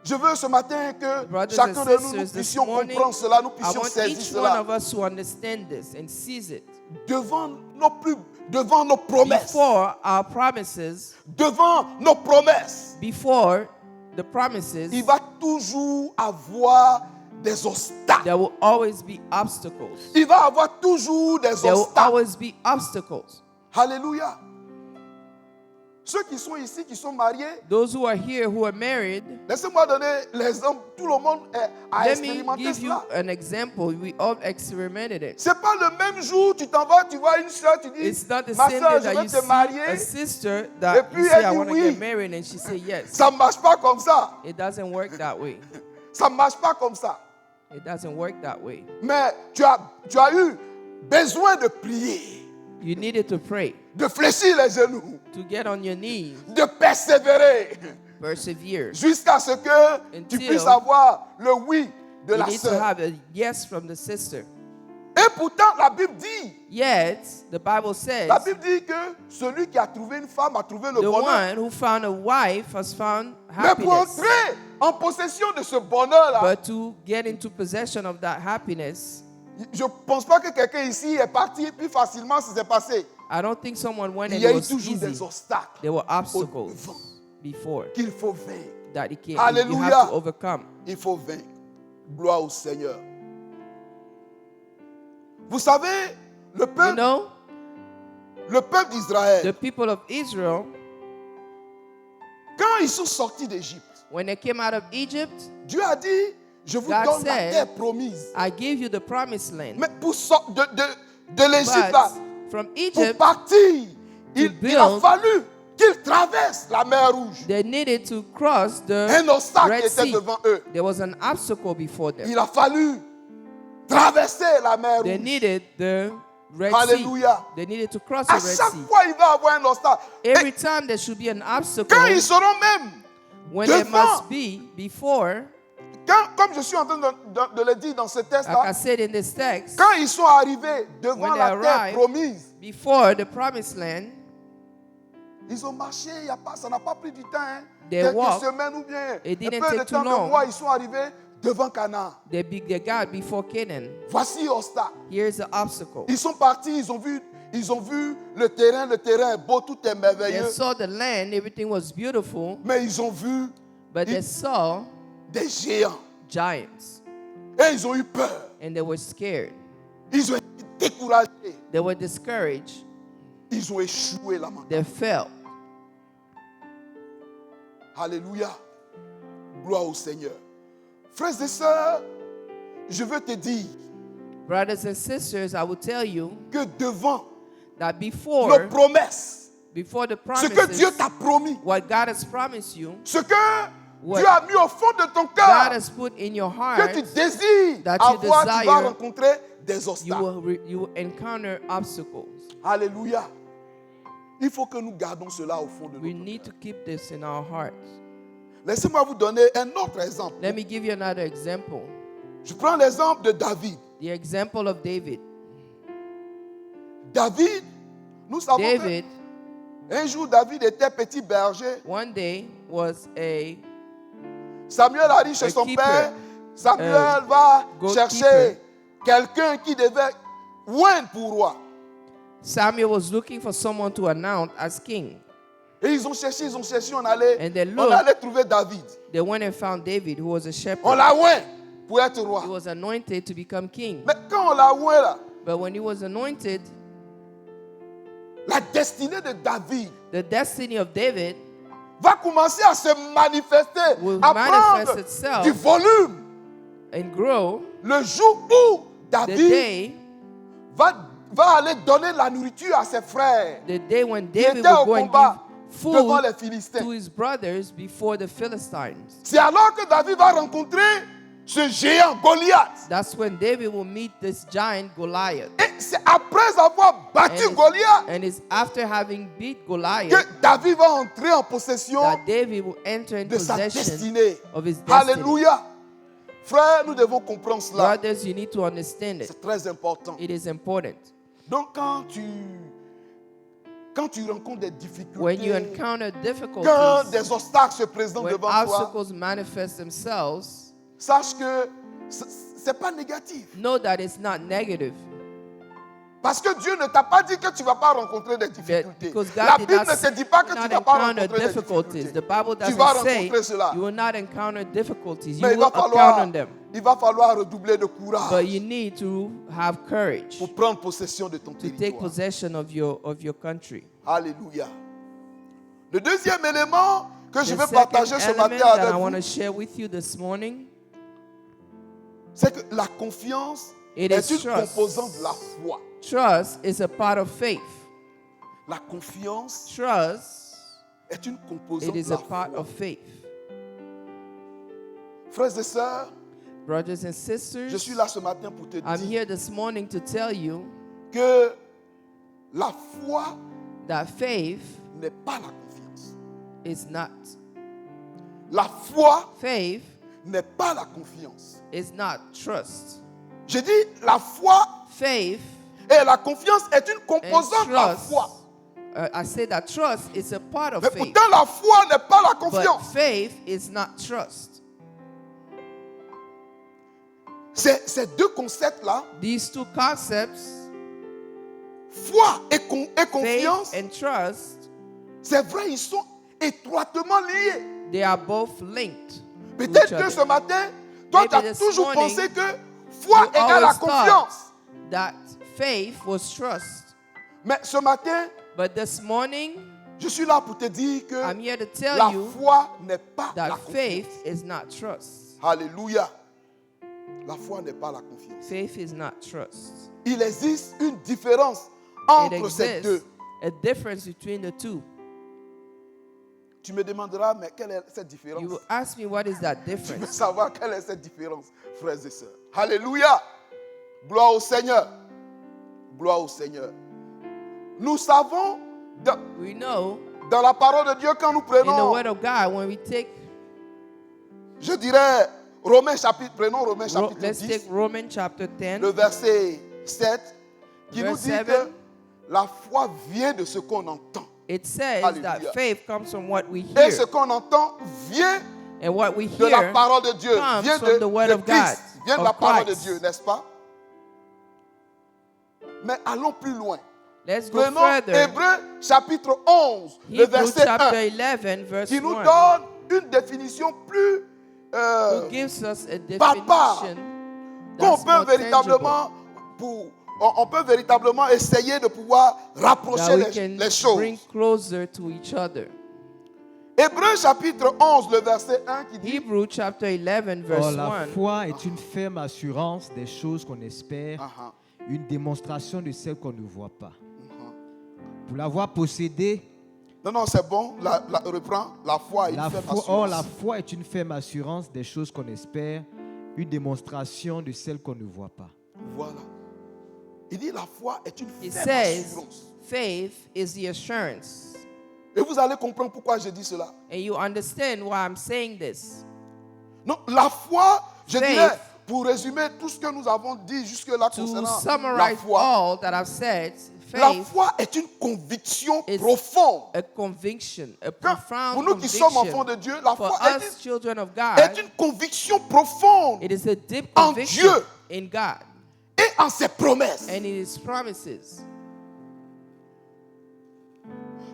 A: je veux ce matin que
B: Brothers
A: chacun
B: and
A: de nous, nous
B: sisters, this
A: puissions
B: morning,
A: comprendre cela, nous
B: I
A: puissions
B: want
A: saisir
B: each one
A: cela.
B: of us to understand this and seize it.
A: Devant nos promesses,
B: Before our promises,
A: devant nos promesses,
B: before the promises,
A: il va toujours avoir des obstacles.
B: there will always be obstacles.
A: Il va avoir toujours des
B: There will
A: obstacles.
B: always be obstacles.
A: Alléluia. Ceux qui sont ici, qui sont mariés,
B: Those who are here who are married,
A: laissez-moi donner l'exemple. Tout le monde a
B: let me
A: expérimenté
B: give you
A: cela.
B: an example. We all experimented it.
A: C'est pas le même jour, tu t'en vas, tu vois une soeur, tu dis,
B: It's not the
A: ma
B: same
A: soeur,
B: day
A: je
B: that
A: veux
B: you
A: te
B: see
A: marier.
B: a sister
A: Et
B: that
A: puis
B: you say,
A: elle
B: I
A: dit
B: want to
A: oui.
B: get married, and she say yes.
A: Ça ne marche pas comme ça.
B: It doesn't work that way.
A: Ça ne marche pas comme ça.
B: It doesn't work that way.
A: Mais tu as eu besoin de prier,
B: You needed to pray,
A: de fléchir les genoux,
B: to get on your knees,
A: de persévérer
B: persevere.
A: jusqu'à ce que tu
B: Until
A: puisses avoir le oui de
B: You
A: la
B: need to
A: sœur.
B: have a yes from the sister.
A: Et pourtant, la Bible dit,
B: Yet, the Bible says,
A: la Bible dit que celui qui a trouvé une femme a trouvé le
B: the
A: bonheur.
B: one who found a wife has found
A: Mais pour
B: happiness.
A: entrer en possession de ce bonheur-là,
B: But to get into possession of that happiness,
A: je ne pense pas que quelqu'un ici est parti plus facilement si c'est passé.
B: I don't think someone went
A: Il
B: and
A: y a
B: it
A: eu
B: was
A: toujours des
B: easy.
A: obstacles
B: There were obstacles
A: devant
B: before
A: qu'il faut vaincre.
B: that you
A: Hallelujah.
B: have to overcome.
A: Il faut vaincre. Gloire au Seigneur. Vous savez, le
B: You
A: peuple,
B: know,
A: le peuple d'Israël,
B: the people of Israel,
A: quand ils sont sortis d'Égypte,
B: when they came out of Egypt,
A: Dieu a dit, je vous
B: God
A: donne la
B: said,
A: terre promise.
B: I gave you the promised land.
A: Mais pour sortir de l'Égypte, là,
B: But from
A: pour
B: Egypt,
A: partir, il a
B: build-
A: fallu qu'ils traversent la mer Rouge.
B: they needed to cross the
A: Un obstacle
B: Red
A: était
B: Sea.
A: devant eux.
B: There was an obstacle before them.
A: Il a fallu traverser la mer
B: They
A: Rouge.
B: needed the Red
A: Alléluia.
B: Sea. They needed to cross the
A: À
B: Red
A: chaque
B: Sea.
A: fois, il va avoir un obstacle.
B: Every
A: Et
B: time there should be an
A: quand
B: obstacle,
A: ils seront même
B: when there
A: devant,
B: must be before,
A: comme je suis en train de le dire dans ce
B: like I
A: texte-là,
B: said in this text,
A: quand ils sont arrivés devant
B: When they
A: la terre
B: arrived,
A: promise,
B: before the promised land,
A: ils ont marché, ça n'a pas pris du temps, hein.
B: They
A: Quelques
B: walked.
A: semaines ou bien
B: It
A: un
B: didn't
A: peu de
B: take too
A: temps de
B: long.
A: mois, ils sont arrivés devant Canaan.
B: they got before Canaan.
A: Voici l'obstacle.
B: Here's the obstacle.
A: Ils sont partis, ils ont vu le terrain est beau, tout est
B: They
A: merveilleux.
B: saw the land, everything was beautiful,
A: Mais ils ont vu
B: but they saw
A: des géants.
B: giants
A: Et ils ont eu peur.
B: and they were scared.
A: Ils ont été découragés.
B: They were discouraged.
A: Ils ont échoué là maintenant.
B: They fell.
A: Alléluia. Gloire au Seigneur. Frères et sœurs, je veux te dire
B: Brothers and sisters, I will tell you
A: que devant
B: that
A: nos
B: before
A: promesses,
B: the
A: ce que Dieu
B: promises,
A: t'a promis,
B: what God has promised you,
A: ce que
B: What
A: Dieu a mis au fond de ton
B: God
A: cœur,
B: has put in your
A: que
B: heart,
A: tu désires
B: that you
A: avoir, tu vas
B: desire,
A: rencontrer des
B: you
A: obstacles.
B: you will encounter obstacles.
A: Alléluia. Il faut que nous gardons cela au fond de
B: We
A: nous.
B: need to keep this in our hearts.
A: Laissez-moi vous donner un autre exemple.
B: Let me give you another example.
A: Je prends l'exemple de David.
B: The example of David.
A: David, nous savons
B: David,
A: qu'un jour David était petit berger.
B: one day, was a
A: Samuel arrive chez
B: A
A: son
B: keeper.
A: père. Samuel va
B: goalkeeper.
A: chercher quelqu'un qui devait oindre pour roi.
B: Samuel was looking for someone to anoint as king.
A: Et ils ont cherché, on allait,
B: And they
A: on
B: looked.
A: allait trouver David.
B: They went and found David, who was a
A: On
B: shepherd.
A: l'a oint pour être
B: He
A: roi.
B: was anointed to become king.
A: Mais quand on l'a oint là,
B: But when he was anointed,
A: la destinée de David
B: the destiny of David
A: va commencer à se manifester,
B: Will
A: à
B: manifest
A: prendre
B: itself.
A: du volume.
B: and grow
A: Le jour où
B: the
A: David
B: day,
A: va aller donner la nourriture à ses frères
B: the day when
A: qui
B: David
A: étaient au
B: will go and
A: combat
B: give
A: devant
B: food
A: les
B: to
A: Philistins.
B: his brothers before the Philistines.
A: C'est alors que David va rencontrer ce géant Goliath.
B: That's when David will meet this giant Goliath.
A: Et c'est après avoir battu
B: And
A: Goliath
B: And it's after having beat Goliath
A: que David va entrer en possession
B: that David will enter in
A: de sa
B: possession
A: destinée.
B: of his destiny.
A: Alléluia. Frères, nous devons comprendre cela.
B: Brothers, you need to understand it.
A: C'est très important.
B: It is important.
A: Donc quand tu rencontres des
B: When you
A: difficultés,
B: encounter
A: quand
B: difficulties,
A: des obstacles se présentent
B: when
A: devant toi,
B: obstacles manifest themselves,
A: sache que c'est pas négatif.
B: know that it's not negative.
A: Parce que Dieu ne t'a pas dit que tu ne vas pas rencontrer des difficultés.
B: Because
A: La
B: God did
A: Bible
B: not,
A: ne te dit pas que tu
B: not
A: ne vas pas
B: encounter
A: rencontrer des
B: difficulties.
A: difficultés.
B: The Bible
A: Tu vas
B: doesn't say
A: rencontrer cela.
B: you will not encounter difficulties. You
A: Mais
B: will encounter them.
A: il va falloir redoubler de courage
B: But you need to have courage
A: pour prendre possession de ton
B: to take
A: territoire.
B: possession of your country.
A: Alléluia. Le deuxième élément que je
B: The
A: veux
B: second
A: partager ce
B: element
A: matin
B: that
A: avec
B: I want to
A: vous,
B: share with you this morning,
A: c'est que la confiance
B: It
A: est
B: is
A: une
B: trust.
A: composante de la foi.
B: trust is a part of faith.
A: La confiance
B: Trust,
A: est une composante
B: it is
A: de
B: a
A: la
B: part
A: foi.
B: of faith.
A: Frères et sœurs,
B: Brothers and
A: je
B: sisters,
A: suis là ce matin pour te
B: I'm
A: dire
B: here this morning to tell you
A: que la foi
B: that faith
A: n'est pas la confiance.
B: is not.
A: La foi
B: Faith
A: n'est pas la confiance.
B: is not trust.
A: Je dis la foi
B: Faith
A: et la confiance est une
B: and
A: composante de la
B: trust.
A: foi.
B: I say that trust is a part of
A: Mais
B: faith.
A: pourtant la foi n'est pas la
B: But
A: confiance.
B: faith is not trust.
A: Ces deux concepts-là,
B: These two concepts,
A: foi et
B: faith
A: confiance,
B: and trust,
A: c'est vrai, ils sont étroitement liés.
B: they are both linked to each
A: Peut-être que
B: other.
A: ce matin, toi, tu
B: Maybe
A: as
B: this
A: toujours
B: morning,
A: pensé que foi
B: You
A: égale la
B: always
A: confiance.
B: thought that faith was trust.
A: Mais ce matin,
B: But this morning,
A: je suis là pour te dire que
B: I'm here to tell
A: la
B: you
A: foi n'est pas la
B: that
A: confiance.
B: faith is not trust.
A: Alléluia. La foi n'est pas la confiance.
B: Faith is not trust.
A: Il existe une différence
B: It
A: entre ces deux.
B: exists a difference between the two.
A: Tu me demanderas, mais quelle est cette différence?
B: You will ask me, what is that
A: Tu veux
B: difference?
A: savoir quelle est cette différence, frères et sœurs. Alléluia. Gloire au Seigneur. Gloire au Seigneur. Nous savons
B: We know
A: dans la parole de Dieu, quand nous
B: in the
A: prenons,
B: Word of God, when we take,
A: je dirais, prenons Romains chapitre
B: let's
A: 10,
B: take Romans chapter 10,
A: le verset 7, qui nous
B: Verse
A: dit
B: 7.
A: que la foi vient de ce qu'on entend.
B: it says
A: Hallelujah.
B: that faith comes from what we
A: Et ce
B: hear.
A: qu'on entend vient
B: And what we
A: de la
B: hear
A: parole de Dieu,
B: comes
A: vient
B: from
A: de,
B: the word
A: de
B: of God,
A: Christ, vient de
B: of
A: la parole de
B: Christ.
A: Dieu, n'est-ce pas? Mais allons plus loin.
B: Let's go
A: Prenons
B: further.
A: Hébreux chapitre 11, le
B: Hebrews
A: verset
B: chapter
A: 1,
B: 11, verse
A: qui nous
B: 1,
A: donne une définition plus
B: who gives us a
A: palpable,
B: definition
A: qu'on
B: that's
A: peut
B: more
A: véritablement on peut véritablement essayer de pouvoir rapprocher
B: that we
A: les
B: can
A: choses.
B: bring closer to each other.
A: Hébreux chapitre 11, le verset 1 qui dit
B: Hebrews chapter 11, verse
C: Or, la
B: 1.
C: foi est une ferme assurance des choses qu'on espère,
A: Ah,
C: une démonstration de celles qu'on ne voit pas. Pour l'avoir possédée,
A: non, c'est bon, reprends. La foi est une ferme assurance.
C: la foi est une ferme assurance des choses qu'on espère, une démonstration de celles qu'on ne voit pas.
A: Voilà. Il dit la foi est une
B: It
A: ferme
B: says,
A: assurance.
B: faith is the assurance.
A: Et vous allez comprendre pourquoi je dis cela.
B: And you understand why I'm saying this.
A: Non, la foi, je
B: Faith.
A: dirais, pour résumer tout ce que nous avons dit jusque-là
B: To
A: concernant la
B: summarize
A: foi,
B: all that I've said,
A: la
B: faith
A: foi est une conviction
B: is
A: profonde.
B: a conviction, a
A: Quand-
B: profound
A: pour nous qui sommes enfants
B: conviction.
A: de Dieu, la
B: For
A: foi
B: us, children of
A: est
B: God,
A: une conviction profonde
B: it is a deep
A: en
B: conviction
A: Dieu.
B: in God
A: et en ses promesses.
B: and in His promises.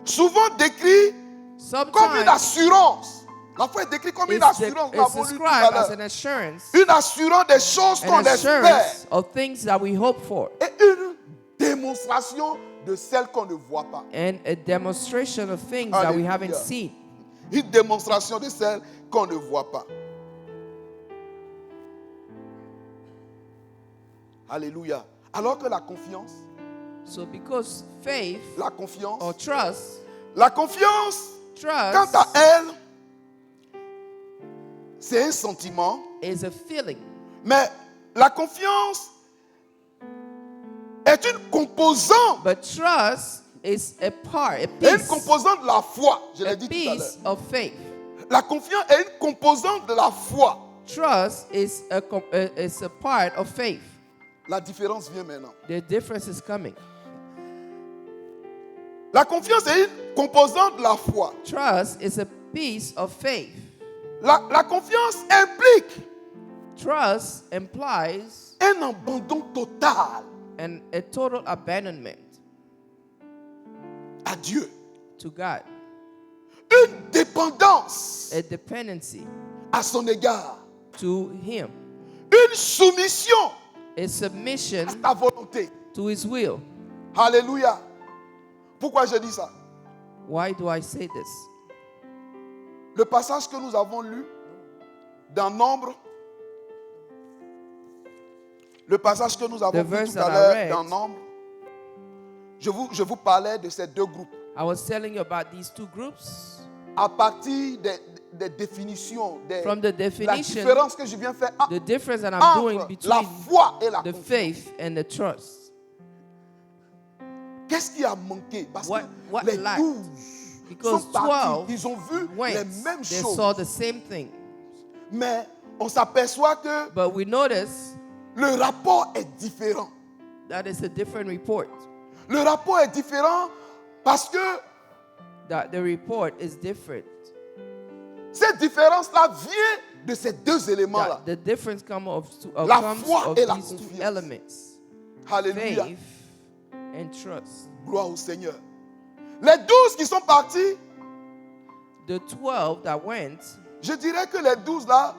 A: Souvent décrit comme une
B: Sometimes
A: assurance. La foi est décrite comme une assurance. Nous
B: it's
A: l'avons lu tout
B: described
A: à
B: as
A: l'heure.
B: an assurance,
A: Une assurance des choses qu'on
B: an
A: espère.
B: assurance of things that we hope for,
A: Et une démonstration de celles qu'on ne voit pas.
B: and a demonstration of things that we haven't
A: Hallelujah.
B: seen.
A: Une démonstration de celles qu'on ne voit pas. Alléluia. Alors que la confiance,
B: So because faith
A: la confiance,
B: or trust,
A: quant à
B: trust
A: elle, c'est un sentiment,
B: is a feeling.
A: mais la confiance est une composante,
B: But trust is a part, a
A: est une
B: piece,
A: composante de la foi. Je
B: a
A: l'ai dit tout à l'heure.
B: piece of faith.
A: La confiance est une composante de la foi.
B: trust is is a part of faith.
A: La différence vient maintenant.
B: The difference is coming.
A: La confiance est une composante de la foi.
B: Trust is a piece of faith.
A: La confiance implique
B: Trust implies
A: un abandon total
B: a total abandonment
A: à Dieu.
B: to God,
A: Une dépendance
B: a dependency
A: à son égard.
B: to Him,
A: Une soumission
B: a submission
A: à ta volonté.
B: to His will.
A: Alléluia. Pourquoi je dis ça?
B: Why do I say this?
A: Le passage que nous avons lu dans Nombre, le passage que nous avons
B: The
A: vu
B: verse
A: tout à
B: that I
A: l'heure
B: read.
A: dans Nombre, je vous parlais de ces deux groupes.
B: I was telling you about these two groups.
A: À partir des définitions,
B: From the
A: la
B: definition,
A: différence que je viens faire
B: the difference that I'm doing
A: entre la
B: between
A: foi et la
B: the
A: confiance.
B: faith and the trust.
A: Qu'est-ce qui a manqué? Parce
B: What
A: que les
B: lacked?
A: 12
B: Because
A: sont partis,
B: 12
A: ils ont vu les
B: went,
A: mêmes
B: they
A: choses.
B: saw the same thing.
A: Mais on s'aperçoit que
B: But we notice
A: le rapport est différent.
B: that it's a different report.
A: Le rapport est différent parce que
B: That the report is different.
A: cette différence-là vient de ces deux éléments-là.
B: That the difference comes
A: La
B: comes
A: foi
B: of
A: et la
B: these two
A: confiance.
B: elements.
A: Alléluia.
B: Faith and trust.
A: Gloire au Seigneur. Les 12 qui sont partis,
B: The 12 that went,
A: je dirais que les 12 là,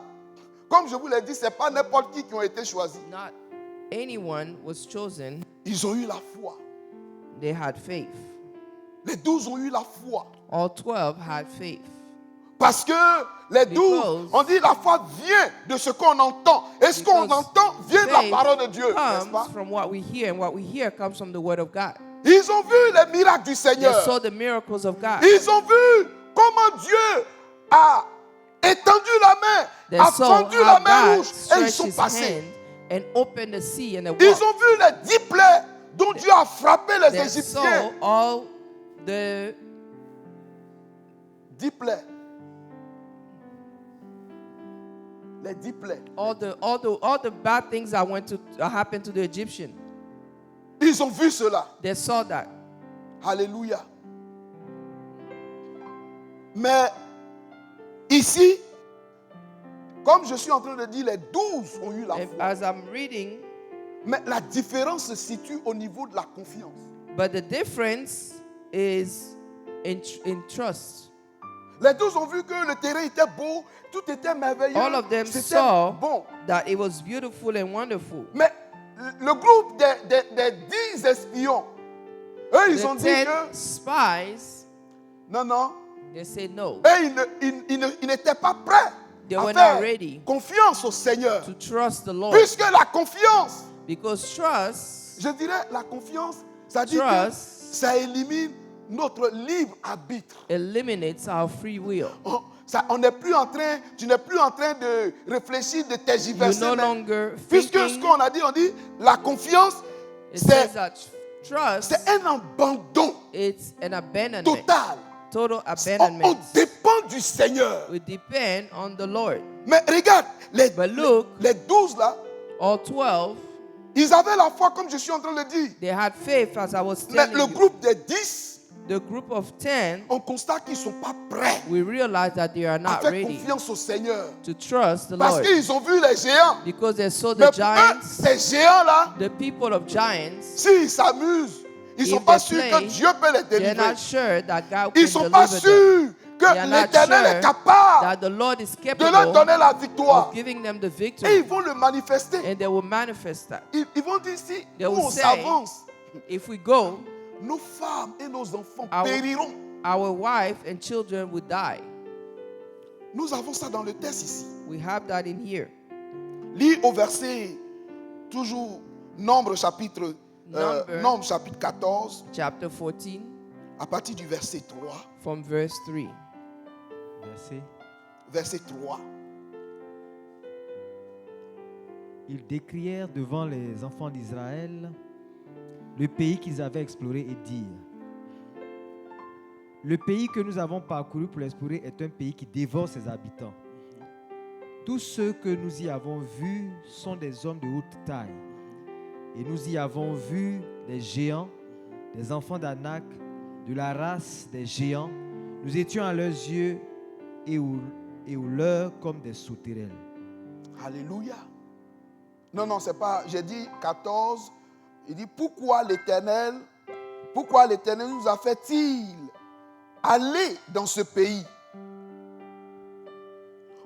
A: comme je vous l'ai dit, ce n'est pas n'importe qui ont été choisis.
B: not anyone was chosen.
A: Ils ont eu la foi.
B: They had faith.
A: Les 12 ont eu la foi.
B: All 12 had faith.
A: Parce que les 12,
B: Because
A: on dit la foi vient de ce qu'on entend. Et ce qu'on
B: Because
A: entend vient de la
B: faith
A: parole de Dieu, n'est-ce pas?
B: comes from what we hear, and what we hear comes from the word of God.
A: Ils ont vu les miracles du
B: They
A: Seigneur.
B: saw the miracles of God.
A: Ils ont vu comment Dieu a étendu la main,
B: They
A: a
B: saw
A: fendu la
B: how
A: main
B: God
A: rouge et ils
B: stretched
A: sont
B: His
A: passés.
B: hand and opened the sea and they
A: Ils
B: walked.
A: ont vu les 10 plaies dont Dieu a frappé les
B: They
A: Égyptiens.
B: saw all the
A: 10 plaies. Les 10 plaies.
B: all the bad things that happened to the Egyptian.
A: Ils ont vu cela.
B: They saw that.
A: Alléluia. Mais ici, comme je suis en train de dire, les 12 ont eu la
B: And
A: foi.
B: as I'm reading,
A: Mais la différence se situe au niveau de la confiance.
B: but the difference is in trust.
A: Les 12 ont vu que le terrain était beau, tout était merveilleux.
B: All of them
A: C'était
B: saw
A: bon.
B: that it was beautiful and wonderful.
A: Mais le groupe des 10 espions, eux, ils ont
B: The
A: dit
B: 10
A: que
B: spies,
A: non, non,
B: they said no.
A: eux, ils n'étaient pas prêts
B: They
A: à
B: were
A: faire
B: not ready
A: confiance au Seigneur.
B: to trust the Lord.
A: Puisque la confiance,
B: Because trust
A: je dirais la confiance, ça dit que
B: Trust.
A: ça élimine notre libre arbitre.
B: eliminates our free will.
A: On n'est plus en train, tu n'es plus en train de réfléchir, de
B: You're
A: tergiverser.
B: no
A: mais
B: longer
A: puisque ce
B: thinking.
A: qu'on a dit, on dit la confiance,
B: It says that trust,
A: c'est un abandon
B: it's an abandonment,
A: total.
B: total
A: On
B: abandonment.
A: dépend du Seigneur.
B: We depend on the Lord.
A: Mais regarde,
B: But look,
A: les 12 là,
B: all 12,
A: ils avaient la foi comme je suis en train de le dire.
B: they had faith, as I was
A: Mais
B: telling
A: le
B: you.
A: groupe des 10,
B: The group of 10,
A: on constate qu'ils ne sont pas prêts
B: we realize that they are
A: à
B: not
A: faire
B: ready
A: confiance au Seigneur.
B: to trust the
A: Parce
B: Lord.
A: qu'ils ont vu les géants.
B: Because they saw
A: Mais
B: the
A: pour eux,
B: giants,
A: ces géants-là,
B: the people of giants,
A: s'ils s'amusent, ils ne sont
B: If
A: pas
B: they
A: sûrs
B: play,
A: que Dieu peut les
B: they're
A: délivrer.
B: not sure that God
A: Ils ne
B: can
A: sont pas
B: deliver them.
A: sûrs
B: They
A: que
B: are not
A: l'Éternel est
B: sure
A: capable
B: that the Lord is
A: de leur
B: capable
A: donner la victoire.
B: of giving them the
A: Et
B: victory.
A: ils vont le manifester.
B: And they will manifest that.
A: Ils vont dire si
B: They
A: nous
B: will
A: on
B: say,
A: s'avance,
B: If we go,
A: nos femmes et nos enfants
B: Our-
A: périront.
B: our wife and children will die.
A: Nous avons ça dans le texte ici.
B: We have that in here.
A: Lis au verset, toujours Nombre chapitre,
B: Number.
A: chapitre 14,
B: Chapter 14
A: à partir du verset 3.
B: from verse 3.
C: Verset.
A: Verset 3.
C: Ils décrièrent devant les enfants d'Israël le pays qu'ils avaient exploré et dirent: le pays que nous avons parcouru pour l'explorer est un pays qui dévore ses habitants. Tous ceux que nous y avons vus sont des hommes de haute taille. Et nous y avons vu des géants, des enfants d'Anak, de la race des géants. Nous étions à leurs yeux et aux leurs comme des sauterelles.
A: Alléluia. Non, c'est pas, j'ai dit 14. Il dit, pourquoi l'Éternel nous a fait-il aller dans ce pays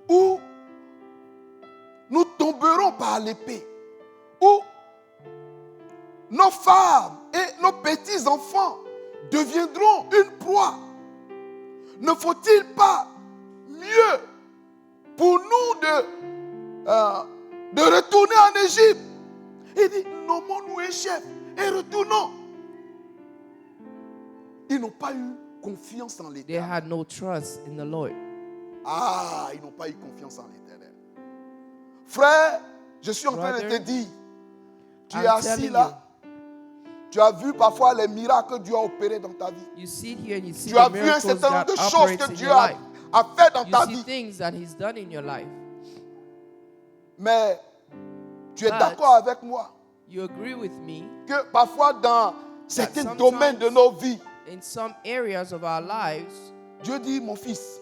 A: où nous tomberons par l'épée, où nos femmes et nos petits-enfants deviendront une proie. Ne faut-il pas mieux pour nous de retourner en Égypte? Il dit, nommons-nous un chef et retournons. Ils n'ont pas eu confiance en
B: They
A: l'Éternel.
B: had no trust in the Lord.
A: Ah, ils n'ont pas eu confiance en l'Éternel. Frère, je suis en train de te
B: Brother,
A: dire, tu es
B: I'm
A: assis
B: telling
A: là, tu as vu parfois les miracles que Dieu a opérés dans ta vie.
B: You sit here and you see
A: Tu as
B: the
A: vu un
B: miracles
A: certain nombre
B: God
A: de choses
B: operates
A: que
B: in
A: Dieu
B: your life.
A: a fait dans ta
B: You see
A: vie.
B: things that He's done in your life.
A: Mais tu es
B: But-
A: d'accord avec moi
B: You agree with me
A: que parfois dans certains
B: sometimes-
A: domaines de nos vies,
B: in some areas of our lives,
A: Dieu dit, mon fils,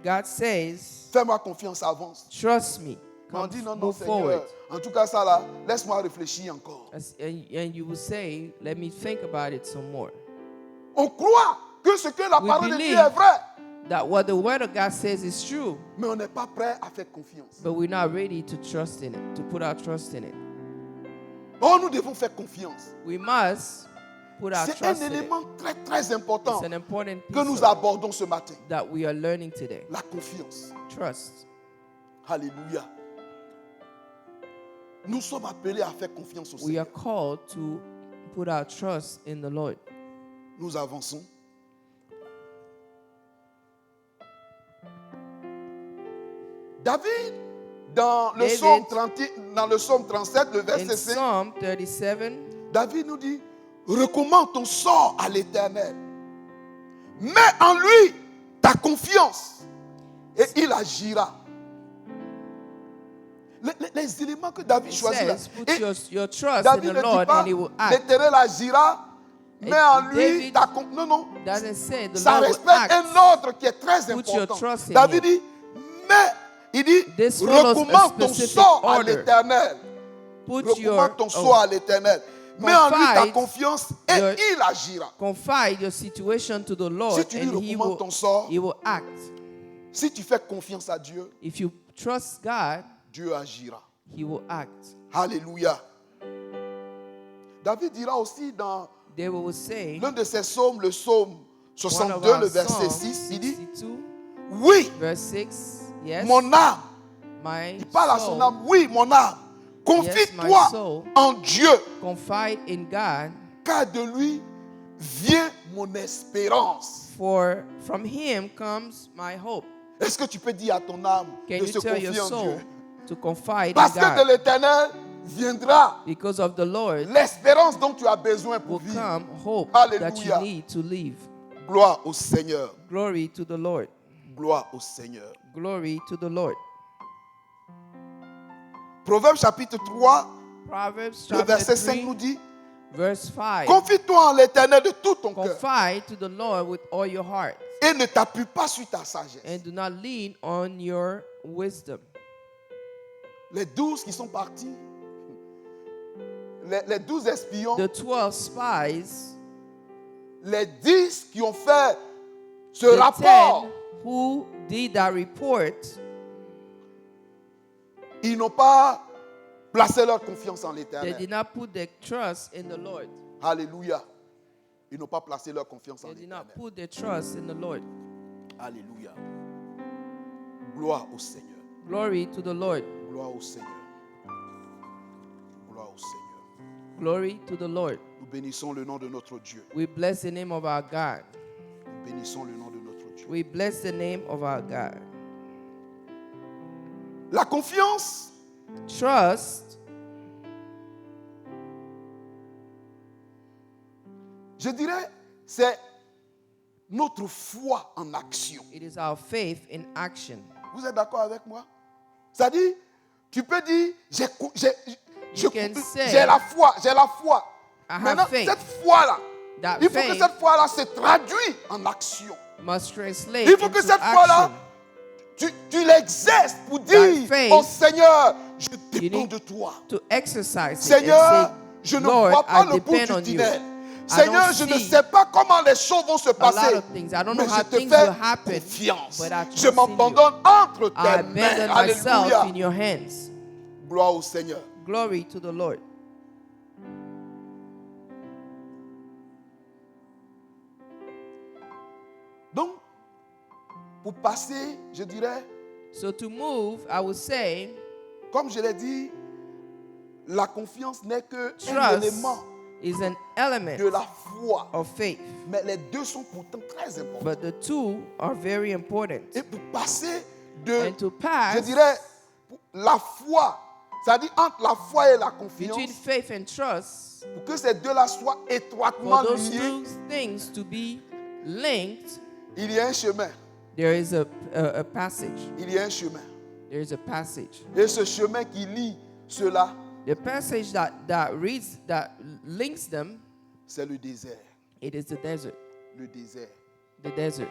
B: God says,
A: fais-moi confiance, avance.
B: trust me.
A: Mais on
B: Come,
A: dit, non,
B: move
A: Seigneur,
B: forward.
A: en tout cas ça là, laisse-moi réfléchir encore.
B: And you will say, let me think about it some more.
A: On croit que ce que la
B: We
A: parole de Dieu
B: believe-
A: est vrai,
B: That what the word of God says is true,
A: mais on n'est pas prêt à faire confiance.
B: but we're not ready to trust in it, to put our trust in it.
A: Oh, nous devons faire confiance.
B: We must put our
A: C'est un
B: trust in it.
A: élément très très important
B: It's an important
A: que nous
B: piece
A: abordons ce matin.
B: that we are learning today.
A: La confiance.
B: Trust.
A: Alléluia. Nous sommes appelés à faire confiance au
B: We are
A: Seigneur.
B: called to put our trust in the Lord.
A: Nous avançons. David, dans le
B: David,
A: psaume 37, le
B: In
A: verset 5,
B: Psalm 37,
A: David nous dit, recommande ton sort à l'Éternel. Mets en lui ta confiance et il agira. Les éléments que David
B: it
A: choisit là.
B: says, put
A: Et
B: your trust in
A: David
B: the
A: ne dit
B: Lord
A: pas,
B: and He will act.
A: l'Éternel agira,
B: Et
A: mets en lui
B: David
A: ta confiance. Non, non.
B: Doesn't say the
A: Ça
B: Lord will
A: respecte
B: act.
A: un ordre qui est très
B: Put your
A: important.
B: trust in
A: David
B: him.
A: dit, mais il dit,
B: This follows a
A: recommande ton
B: specific
A: sort à
B: order.
A: l'Éternel.
B: Put your
A: Recommande ton sort à l'Éternel. Mets en lui ta
B: Confide
A: confiance et
B: your-
A: il agira.
B: confide your situation to the Lord
A: Si tu lui
B: and He
A: recommandes
B: will,
A: ton sort,
B: He will act.
A: si tu fais confiance à Dieu,
B: If you trust God,
A: Dieu agira.
B: He will act.
A: Alléluia. David dira aussi dans
B: They will say,
A: l'un de ses psaumes, le psaume
B: one of
A: 62,
B: our
A: le verset
B: Psalms,
A: 6, il dit,
B: 62,
A: oui,
B: verse 6, yes,
A: mon âme,
B: my
A: il parle à son
B: soul,
A: âme, oui, mon âme, confie-toi
B: Yes, my soul.
A: en Dieu,
B: confide in God,
A: car de lui vient mon espérance.
B: for from Him comes my hope.
A: Est-ce que tu peux dire à ton âme
B: Can
A: de
B: you
A: se
B: tell your
A: confier en
B: soul
A: Dieu?
B: to confide in
A: Parce que de
B: God?
A: l'Éternel viendra
B: Because of the Lord
A: l'espérance dont tu as besoin pour
B: will
A: vivre.
B: come hope that you
A: Alléluia.
B: need to live.
A: Gloire au Seigneur.
B: Glory to the Lord.
A: Gloire au Seigneur.
B: Glory to the Lord.
A: Proverbe chapitre 3,
B: Proverbs
A: le
B: chapter
A: verset 5 nous
B: 3,
A: dit,
B: verse 5.
A: confie-toi en l'Éternel de tout ton cœur
B: Confide to the Lord with all your heart
A: et ne t'appuie pas sur ta sagesse.
B: and do not lean on your wisdom.
A: Les 12 qui sont partis, les 12 espions,
B: The 12 spies,
A: les 10 qui ont fait ce
B: the
A: rapport,
B: 10 who did that report,
A: ils n'ont pas placé leur confiance en
B: they
A: l'Éternel.
B: did not put their trust in the Lord.
A: Alléluia. Ils n'ont pas placé leur confiance en
B: They did not
A: l'Éternel.
B: put their trust in the Lord.
A: Alléluia. Gloire au Seigneur.
B: Glory to the Lord.
A: Gloire au Seigneur. Gloire au Seigneur.
B: Glory to the Lord.
A: Nous bénissons le nom de notre Dieu.
B: We bless the name of our God.
A: Nous bénissons le nom de notre Dieu.
B: We bless the name of our God.
A: La confiance,
B: Trust,
A: je dirais, c'est notre foi en action.
B: it is our faith in action.
A: Vous êtes d'accord avec moi? C'est-à-dire, tu peux dire,
B: You can say,
A: j'ai la foi.
B: I
A: Maintenant,
B: have faith.
A: cette foi-là,
B: That
A: il faut que
B: faith
A: cette foi-là se traduise en action.
B: must translate
A: Il faut que
B: into
A: cette foi-là,
B: action.
A: tu l'exerces pour dire
B: faith,
A: au Seigneur, je
B: You
A: dépends
B: need
A: de toi.
B: to exercise it
A: Seigneur,
B: and
A: je
B: say,
A: ne
B: Lord,
A: vois pas
B: I
A: le bout
B: depend
A: du
B: on you.
A: tunnel.
B: I
A: Seigneur,
B: don't
A: je ne
B: see
A: sais pas comment les choses vont se
B: a
A: passer.
B: lot of things. I don't know
A: Mais
B: how
A: je te
B: things
A: fais
B: will happen,
A: confiance.
B: but I
A: Je
B: trust in
A: m'abandonne entre
B: I
A: tes mains.
B: abandon myself
A: Alléluia.
B: in your hands.
A: Gloire au Seigneur.
B: Glory to the Lord.
A: Donc, pour passer, je dirais,
B: So to move, I would say,
A: comme je l'ai dit, la confiance n'est qu'un
B: trust
A: élément
B: is an element
A: de la foi.
B: of faith.
A: Mais les deux sont pourtant très importants.
B: But the two are very important.
A: Et pour passer de,
B: And to pass
A: je dirais, la foi, c'est-à-dire entre la foi et la
B: between
A: confiance,
B: faith and trust,
A: pour que ces deux-là soient étroitement
B: for those
A: liés,
B: two things to be linked,
A: il y a un chemin.
B: there is a passage.
A: Il y a un chemin.
B: There is a passage.
A: Et ce chemin qui lie cela,
B: The passage that links them,
A: c'est le désert.
B: it is the desert.
A: Le désert.
B: The desert.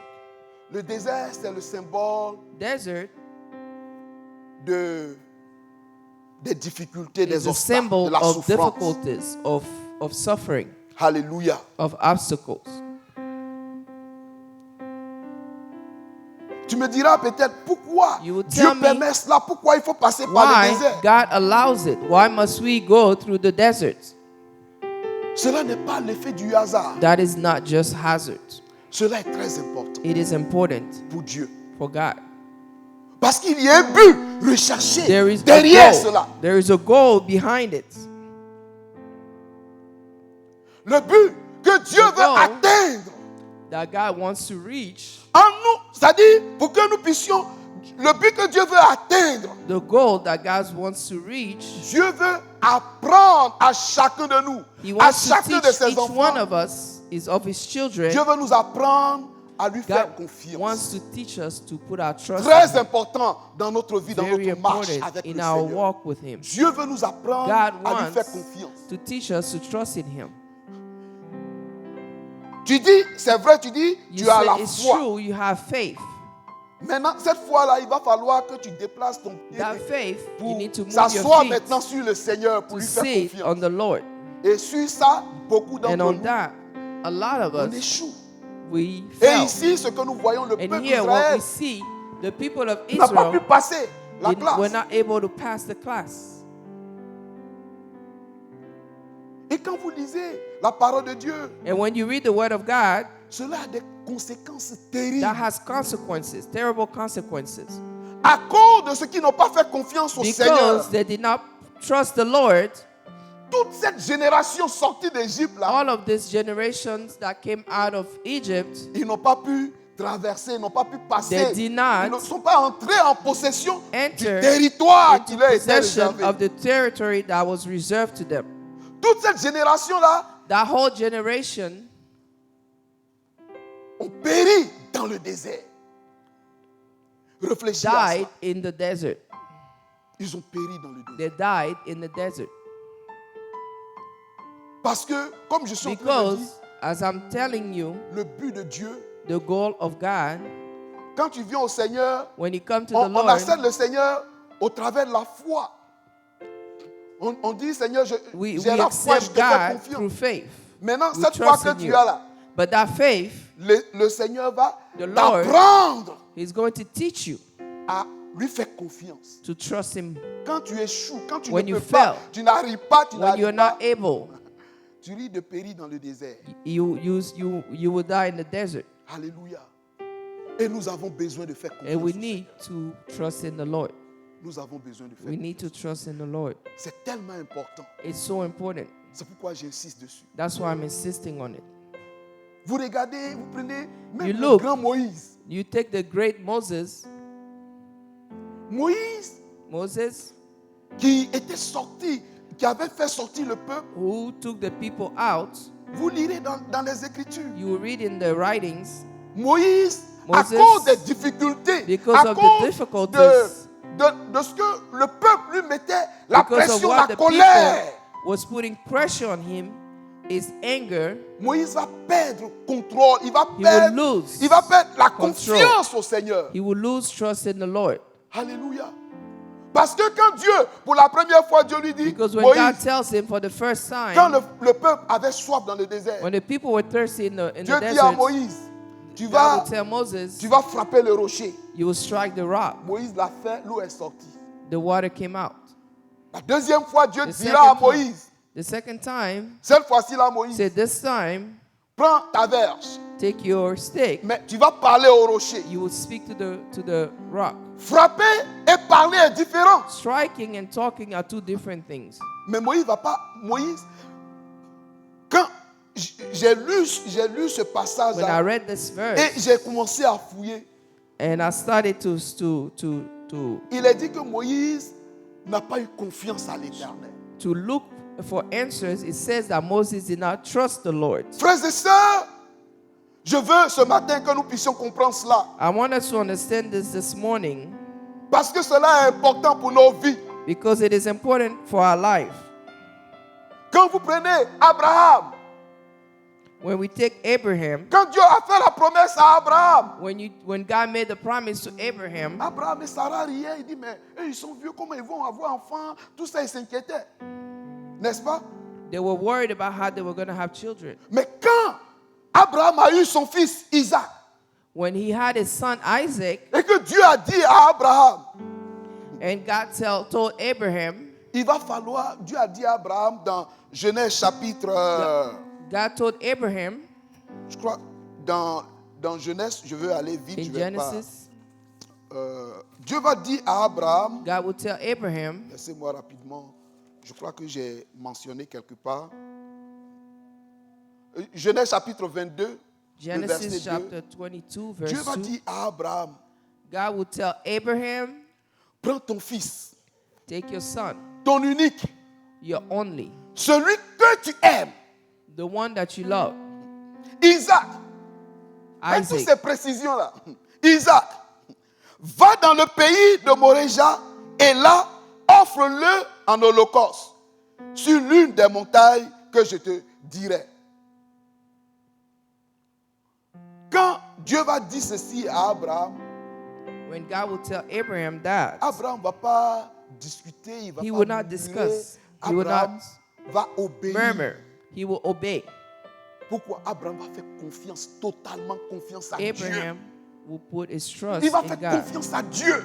A: Le désert, c'est le symbole
B: Desert
A: des difficultés,
B: is
A: des
B: a
A: obstacles,
B: symbol
A: de la
B: of
A: souffrance.
B: difficulties, of suffering,
A: Alléluia.
B: of obstacles.
A: Tu me diras peut-être pourquoi
B: You will
A: Dieu
B: tell me
A: permet cela, pourquoi il faut passer par le
B: Why
A: désert.
B: God allows it? Why must we go through the desert?
A: Cela n'est pas l'effet du hasard.
B: That is not just hazard.
A: Cela est très important
B: It is important
A: pour Dieu.
B: for God.
A: Parce qu'il y a un but recherché
B: There is
A: derrière
B: a goal.
A: cela.
B: There is a goal behind it.
A: Le but que Dieu
B: The
A: veut
B: goal
A: atteindre
B: that God wants to reach,
A: en nous, c'est-à-dire pour que nous puissions, le but que Dieu veut atteindre,
B: the goal that God wants to reach,
A: Dieu veut apprendre à chacun de nous,
B: He
A: à
B: wants to
A: chacun de
B: teach
A: ses
B: each one
A: enfants.
B: of us, is of His children.
A: Dieu veut nous apprendre à lui faire
B: God
A: confiance.
B: wants to teach us to put our trust
A: Très
B: in Him.
A: important dans notre vie, dans
B: Very
A: notre marche
B: important
A: avec
B: in
A: le
B: our
A: Seigneur.
B: walk with Him.
A: Dieu veut nous apprendre
B: God
A: à lui faire
B: wants
A: confiance.
B: to teach us to trust in Him.
A: Tu dis, c'est vrai, tu dis,
B: You
A: tu as
B: say
A: la
B: it's
A: foi.
B: true, you have faith.
A: Maintenant, cette foi-là, il va falloir que tu déplaces ton pied
B: That faith, you
A: pour
B: need to move
A: s'asseoir
B: your feet
A: maintenant sur le Seigneur pour
B: to
A: lui faire
B: sit on
A: confiance.
B: the Lord.
A: Et sur ça, beaucoup
B: And
A: d'entre
B: on
A: nous,
B: that, a lot of
A: on
B: us,
A: échoue.
B: we
A: Et
B: fail.
A: ici, ce que nous voyons, le
B: And
A: peuple
B: here, what
A: d'Israël
B: we see, the people of
A: n'a pas pu
B: Israel
A: passer la
B: were
A: classe.
B: not able to pass the class.
A: Et quand vous lisez la parole de Dieu,
B: And when you read the Word of God,
A: cela a des conséquences terribles.
B: that has consequences, terrible consequences.
A: À cause de ceux qui n'ont pas fait confiance au Seigneur,
B: Because they did not trust the Lord,
A: toute cette génération sortie d'Égypte, là,
B: all of these generations that came out of Egypt,
A: ils n'ont pas pu traverser, ils n'ont pas pu passer.
B: they did not
A: Ils ne sont pas entrés en possession du
B: enter
A: territoire qui
B: into
A: leur était
B: possession
A: réservé.
B: of the territory that was reserved to them.
A: Toute cette génération-là
B: That whole generation
A: ont péri dans le désert. Réfléchis à
B: died
A: ça.
B: in the desert.
A: Ils ont péri dans le désert.
B: They died in the desert.
A: Parce que, comme je suis en train de dire,
B: Because, as I'm telling you,
A: le but de Dieu,
B: the goal of God,
A: quand tu viens au Seigneur,
B: when you come to the
A: on
B: Lord,
A: accède le Seigneur au travers de la foi. On dit, Seigneur,
B: we
A: j'ai la foi, je
B: accept
A: te fais
B: God through
A: confiance.
B: faith.
A: Maintenant,
B: We
A: cette foi
B: trust
A: que
B: in
A: tu
B: you.
A: as là,
B: But that faith,
A: le Seigneur va
B: The Lord
A: t'apprendre
B: He's going to teach you
A: à lui faire confiance.
B: to trust Him.
A: Quand tu échoues, quand tu
B: When
A: ne
B: you
A: peux pas,
B: fail,
A: tu n'arrives pas, tu
B: When
A: n'arrives
B: you're
A: pas,
B: not able,
A: tu risques de périr dans le désert.
B: you will die in the desert.
A: Alléluia. Et nous avons besoin de faire confiance.
B: And we
A: au
B: need to trust in the Lord.
A: Seigneur. Nous avons besoin de faire
B: We need to trust in the Lord.
A: C'est tellement important.
B: It's so important.
A: C'est pourquoi j'insiste dessus.
B: That's why I'm insisting on it.
A: Vous regardez, vous prenez même
B: You
A: le
B: look.
A: grand Moïse.
B: You take the great Moses,
A: Moïse qui était sorti, qui avait fait sortir le peuple.
B: who took the people out.
A: Vous lirez dans les Écritures.
B: You will read in the writings,
A: Moïse, à
B: Moses,
A: cause des difficultés,
B: because
A: à
B: of the
A: cause
B: difficulties,
A: de ce que le peuple lui mettait, la
B: Because of
A: pression,
B: what
A: la
B: the
A: colère,
B: people was putting pressure on him, his anger,
A: Moïse va perdre contrôle, il va
B: He
A: perdre,
B: will lose
A: il va perdre la
B: control.
A: confiance au Seigneur.
B: he will lose trust in the Lord.
A: Alléluia. Parce que quand Dieu, pour la première fois, Dieu lui dit,
B: Because when God
A: Moïse,
B: tells him for the first
A: quand
B: time,
A: le peuple avait soif dans le désert,
B: when the people were thirsty in the
A: Dieu dit à
B: desert,
A: Moïse, tu
B: God
A: vas,
B: will tell Moses,
A: tu vas frapper le rocher.
B: you will strike the rock.
A: Moïse l'a fait, l'eau est sortie.
B: The water came out.
A: La deuxième fois, Dieu
B: The
A: dira à
B: second
A: Moïse,
B: The second time,
A: cette fois-ci là, Moïse,
B: said this time,
A: prends ta verge,
B: take your stick.
A: mais tu vas parler au rocher.
B: You will speak to the rock.
A: Frapper et parler est différent.
B: Striking and talking are two different things.
A: Mais Moïse va pas. Moïse, quand j'ai lu ce passage
B: When I read this
A: et
B: verse
A: j'ai commencé à fouiller,
B: and I started to
A: il est dit que Moïse n'a pas eu confiance à l'Éternel.
B: look for answers, it says that Moses did not trust the Lord.
A: Frères et sœurs, je veux ce matin que nous puissions comprendre cela.
B: I want us to understand this morning
A: Parce que cela est important pour nos vies.
B: because it is important for our life.
A: Quand vous prenez Abraham,
B: When we take Abraham,
A: quand Dieu a fait la promesse à Abraham,
B: when God made the promise to Abraham,
A: Abraham et Sarah riaient, il dit, mais eux, ils sont vieux, comment ils vont avoir enfant? Tout ça, ils s'inquiétaient. N'est-ce pas?
B: they were worried about how they were going to have children.
A: Mais quand Abraham a eu son fils Isaac,
B: When he had his son Isaac,
A: et que Dieu a dit à Abraham,
B: and God told Abraham,
A: il va falloir, Dieu a dit à Abraham dans Genèse chapitre,
B: God told Abraham
A: je crois, dans Genèse, je veux aller vite,
B: in
A: je vais pas.
B: Genesis,
A: Dieu va dire à Abraham,
B: God will tell Abraham,
A: laissez-moi rapidement, je crois que j'ai mentionné quelque part. Genèse chapitre 22, le verset
B: Genesis
A: 2.
B: chapter 22, verse
A: Dieu va
B: 2,
A: dire à Abraham,
B: God will tell Abraham,
A: prends ton fils,
B: take your son,
A: ton unique,
B: your only,
A: celui que tu aimes,
B: the one that you love,
A: Isaac. Avec toutes
B: Isaac.
A: ces précisions-là, Isaac, va dans le pays de Moréja et là, offre-le en holocauste sur l'une des montagnes que je te dirai. Quand Dieu va dire ceci à Abraham,
B: When God will tell Abraham that,
A: Abraham ne va pas discuter, il va
B: he
A: pas
B: will not
A: murmurer.
B: discuss, he will
A: Abraham
B: not
A: va obéir.
B: murmur, he will obey.
A: Pourquoi Abraham va faire confiance, totalement confiance à Dieu.
B: Abraham will put his trust
A: Il va
B: in
A: faire
B: God.
A: confiance à Dieu.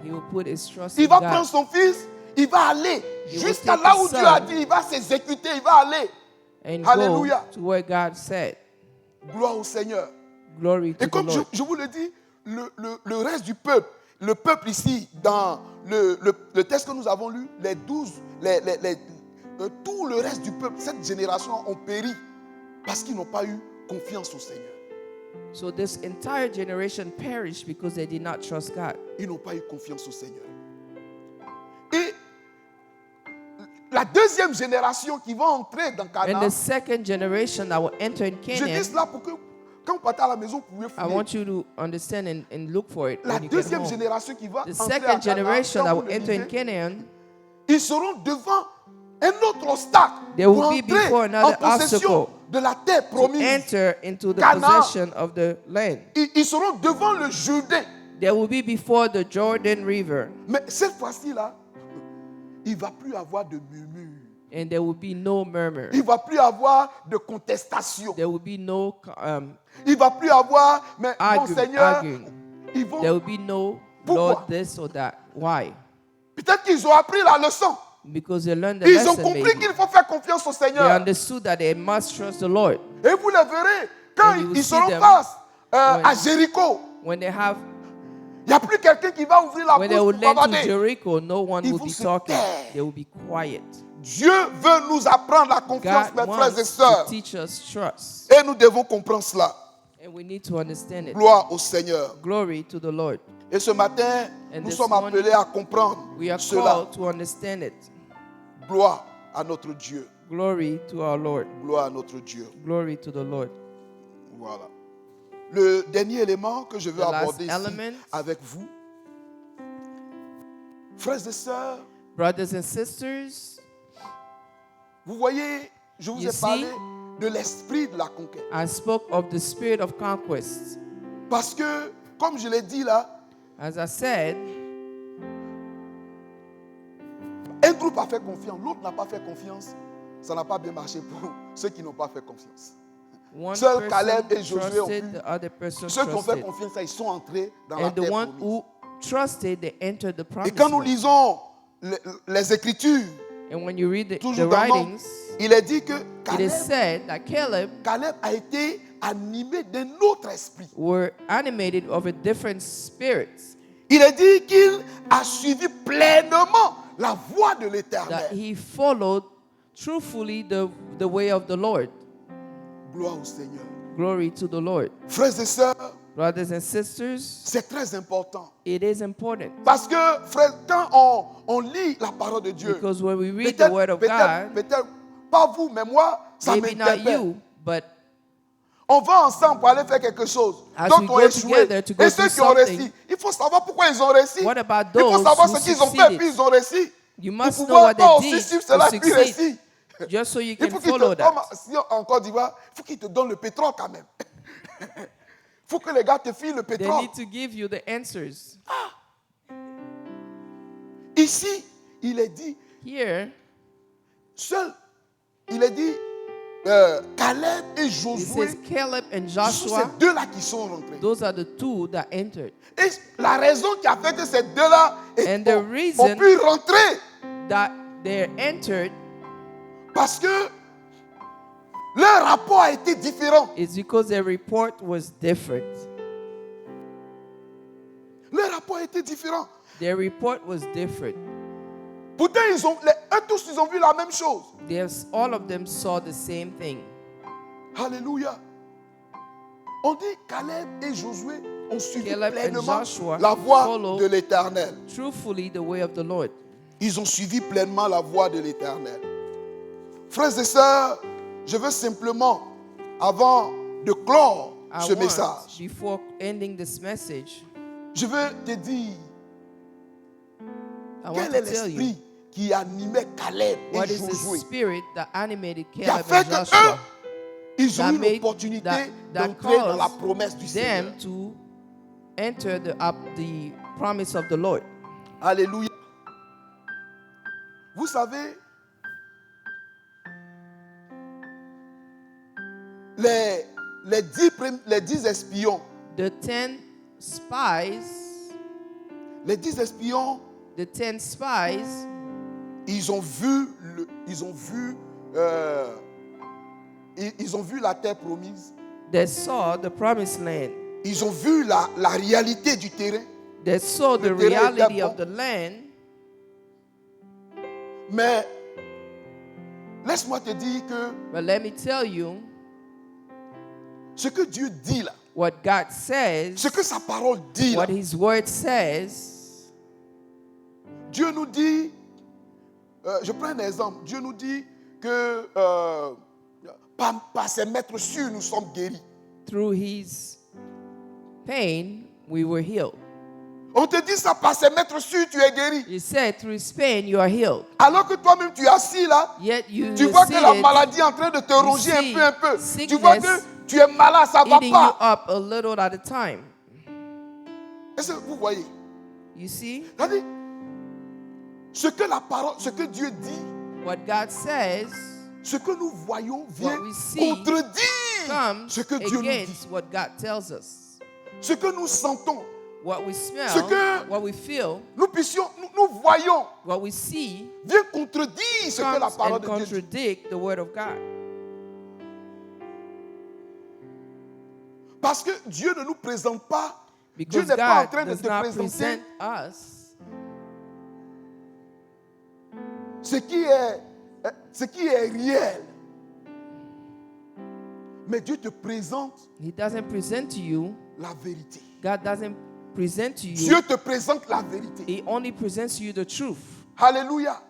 B: He will put his trust
A: Il
B: in
A: va prendre
B: God.
A: son fils, il va aller
B: He will
A: jusqu'à
B: take
A: là
B: his
A: où Dieu a
B: son.
A: dit, il va s'exécuter, il va aller.
B: And
A: Hallelujah.
B: go to where God said.
A: Gloire au Seigneur.
B: Glory to
A: Et
B: the
A: comme
B: Lord.
A: je vous le dis, le reste du peuple, le peuple ici, dans le texte que nous avons lu, les 12, tout le reste du peuple, cette génération ont péri parce qu'ils n'ont pas eu confiance au Seigneur.
B: So this entire generation perished because they did not trust God.
A: Ils n'ont pas eu confiance au Seigneur. Et la deuxième génération qui va entrer dans
B: And
A: Canaan,
B: the second generation that will enter in
A: je dis
B: Canaan,
A: cela pour que quand vous partez à la maison, vous pouvez
B: I
A: fouiller.
B: want you to understand and look for it
A: La
B: when you get
A: deuxième
B: home.
A: génération qui va
B: The
A: entrer à
B: second
A: Canaan,
B: generation
A: quand
B: that
A: vous
B: will
A: le
B: enter in
A: lisez,
B: Canaan,
A: ils seront devant un autre obstacle
B: They will
A: pour
B: be
A: entrer
B: before another
A: en possession
B: obstacle
A: de la terre
B: to
A: promise.
B: enter into the
A: Canaan.
B: possession of the land.
A: Ils seront devant le Jourdain.
B: They will be before the Jordan River,
A: Mais cette fois-ci-là, il ne va plus avoir de murmure.
B: and there will be no murmur.
A: Il ne va plus avoir de contestation.
B: There will be no
A: Il ne va plus avoir, mais mon Seigneur,
B: arguing.
A: ils vont.
B: There will be no
A: Pourquoi?
B: Lord this or that. Why?
A: Peut-être qu'ils ont appris la leçon.
B: Because they learned the
A: Ils ont
B: lesson.
A: compris
B: Maybe.
A: qu'il faut faire confiance au
B: They
A: Seigneur.
B: understood that they must trust the Lord.
A: Et vous le verrez, quand
B: And you will
A: ils
B: see
A: seront
B: them
A: face
B: when-
A: à Jéricho,
B: When they have,
A: il n'y a plus quelqu'un qui va ouvrir la
B: when
A: bouche
B: they will
A: pour
B: land to
A: bavarder.
B: Jericho, no one
A: Ils
B: will
A: vont
B: be
A: se
B: talking.
A: taire.
B: They will be quiet.
A: Dieu veut nous apprendre la confiance,
B: God
A: mes frères et
B: wants
A: sœurs.
B: to teach us trust,
A: Et nous devons comprendre cela.
B: and we need to understand it.
A: Gloire au Seigneur.
B: Glory to the Lord.
A: Et ce matin,
B: And
A: nous
B: this
A: sommes
B: morning,
A: appelés à comprendre
B: We are
A: cela.
B: called to understand it.
A: Gloire à notre Dieu.
B: Glory to our Lord.
A: Gloire à notre Dieu.
B: Glory to the Lord.
A: Voilà. Le dernier élément que je veux
B: The last
A: aborder ici
B: element.
A: avec vous, Frères et sœurs,
B: Brothers and sisters,
A: vous voyez, je vous
B: You
A: ai parlé
B: see?
A: de l'esprit de la conquête.
B: I spoke of the spirit of conquest.
A: Parce que, comme je l'ai dit là,
B: As I said,
A: un groupe a fait confiance, l'autre n'a pas fait confiance. Ça n'a pas bien marché pour ceux qui n'ont pas fait confiance.
B: one
A: Seul
B: person
A: Caleb et Josué ont
B: trusted,
A: pu.
B: the other person
A: Ceux qui ont fait
B: trusted.
A: confiance, ils sont entrés dans la
B: And the
A: terre
B: one
A: promise.
B: who trusted, they entered the
A: Et
B: promised
A: quand nous
B: land.
A: lisons les Écritures,
B: And when you read the
A: toujours dans Nombre,
B: writings,
A: il est dit que
B: it is said that Caleb
A: Caleb a été animé d'un autre esprit.
B: were animated of a different spirit,
A: Il est dit qu'il a suivi pleinement la voie de
B: that
A: l'Éternel.
B: he followed truthfully the way of the Lord.
A: Gloire au Seigneur.
B: Glory to the Lord.
A: Frères et sœurs,
B: Brothers and sisters,
A: c'est très important.
B: it is important
A: Parce que, frère, quand on lit la parole de Dieu,
B: because when we read the
A: peut-être,
B: word of
A: peut-être,
B: God,
A: peut-être pas vous, mais moi, ça
B: maybe not
A: m'interpelle.
B: you, but
A: On va ensemble pour aller faire quelque chose.
B: As
A: D'autres
B: we
A: ont
B: go
A: échoué.
B: together to go
A: Et ceux
B: do
A: qui ont
B: something,
A: réussi, il faut savoir pourquoi ils ont réussi.
B: what about
A: Il faut
B: those
A: savoir
B: who
A: ce qu'ils ont fait,
B: succeeded?
A: puis ils ont réussi.
B: you
A: Pour
B: must know
A: pouvoir
B: what
A: pas
B: they
A: aussi
B: did
A: suivre
B: to
A: cela, puis
B: succeed,
A: réussir.
B: just so you
A: Il
B: can
A: faut qu'il
B: follow
A: te, comme
B: that.
A: si en Côte d'Ivoire, il faut qu'il te donne le pétrole quand même. Il faut que les gars te filent le
B: They
A: pétrole.
B: need to give you the answers.
A: Ici, il est dit,
B: Here,
A: seul, il est dit, Caleb et
B: it
A: Josué,
B: says Caleb and
A: ce sont
B: Joshua,
A: ces deux-là qui sont rentrés.
B: those are the two that entered.
A: Et la raison qui a fait que ces deux-là
B: And the
A: ont
B: reason-
A: pu rentrer,
B: That they entered
A: parce que leur rapport a été différent.
B: is because their report was different.
A: Leur rapport a été différent.
B: Their report was different.
A: Pourtant, tous, ils ont vu la même chose.
B: All of them saw the same thing.
A: Alléluia. On dit Caleb et Josué ont suivi
B: Caleb and
A: pleinement
B: Joshua
A: la voie
B: followed
A: de l'Éternel.
B: Truthfully, the way of the Lord.
A: Ils ont suivi pleinement la voie de l'Éternel. Frères et sœurs, je veux simplement, avant de clore
B: I
A: ce
B: want,
A: message,
B: before ending this message,
A: je veux te dire
B: I want
A: quel
B: to
A: est
B: tell you
A: l'esprit qui animait Caleb
B: what
A: et
B: is the
A: Josué,
B: spirit that animated
A: qui a
B: Caleb
A: fait
B: and
A: que eux,
B: Joshua,
A: ils ont
B: that
A: eu
B: made-
A: l'opportunité
B: that
A: d'entrer dans la
B: caused
A: promesse du Seigneur.
B: them to enter the promise of the Lord.
A: Alléluia. Vous savez, les 10 espions,
B: The 10 spies,
A: les 10 espions,
B: the 10 spies,
A: ils ont vu la terre promise.
B: they saw the promised land.
A: Ils ont vu la réalité du terrain.
B: They saw the
A: Le terrain était
B: reality
A: bon.
B: of the land.
A: Mais laisse-moi te dire que
B: But let me tell you
A: ce que Dieu dit là,
B: what God says,
A: ce que sa parole dit là,
B: what His word says.
A: Dieu nous dit, je prends un exemple, Dieu nous dit que par ses maîtres sûrs, nous sommes guéris.
B: Through His pain, we were healed.
A: On te dit ça, par ses maîtres sûrs, tu es guéri.
B: He said, through His pain, you are healed.
A: Alors que toi-même, tu es assis là,
B: Yet you
A: tu vois que la
B: see it
A: maladie est en train de te ronger
B: see
A: un peu. Tu
B: sickness
A: vois que tu es malade, ça ne va
B: eating you
A: pas.
B: up a little at a time.
A: Est-ce que vous voyez?
B: You see,
A: C'est-à-dire, ce que la parole, ce que Dieu dit,
B: what God says
A: ce que nous voyons vient
B: What we see
A: contredire
B: comes
A: ce que Dieu nous dit.
B: against what God tells us.
A: Ce que nous sentons,
B: What we smell,
A: Ce que-
B: what we feel,
A: nous voyons,
B: what we see
A: vient contredire ce que la
B: comes
A: parole
B: and
A: de Dieu dit.
B: contradict the word of God.
A: Parce que Dieu ne nous présente pas, Dieu
B: Because
A: n'est pas en
B: God
A: train de
B: does
A: te
B: not
A: présenter
B: present us
A: ce qui est réel. Mais Dieu te présente
B: He doesn't present to you.
A: la vérité.
B: God doesn't present to you.
A: Dieu te présente la vérité.
B: He only presents to you the truth.
A: Alléluia.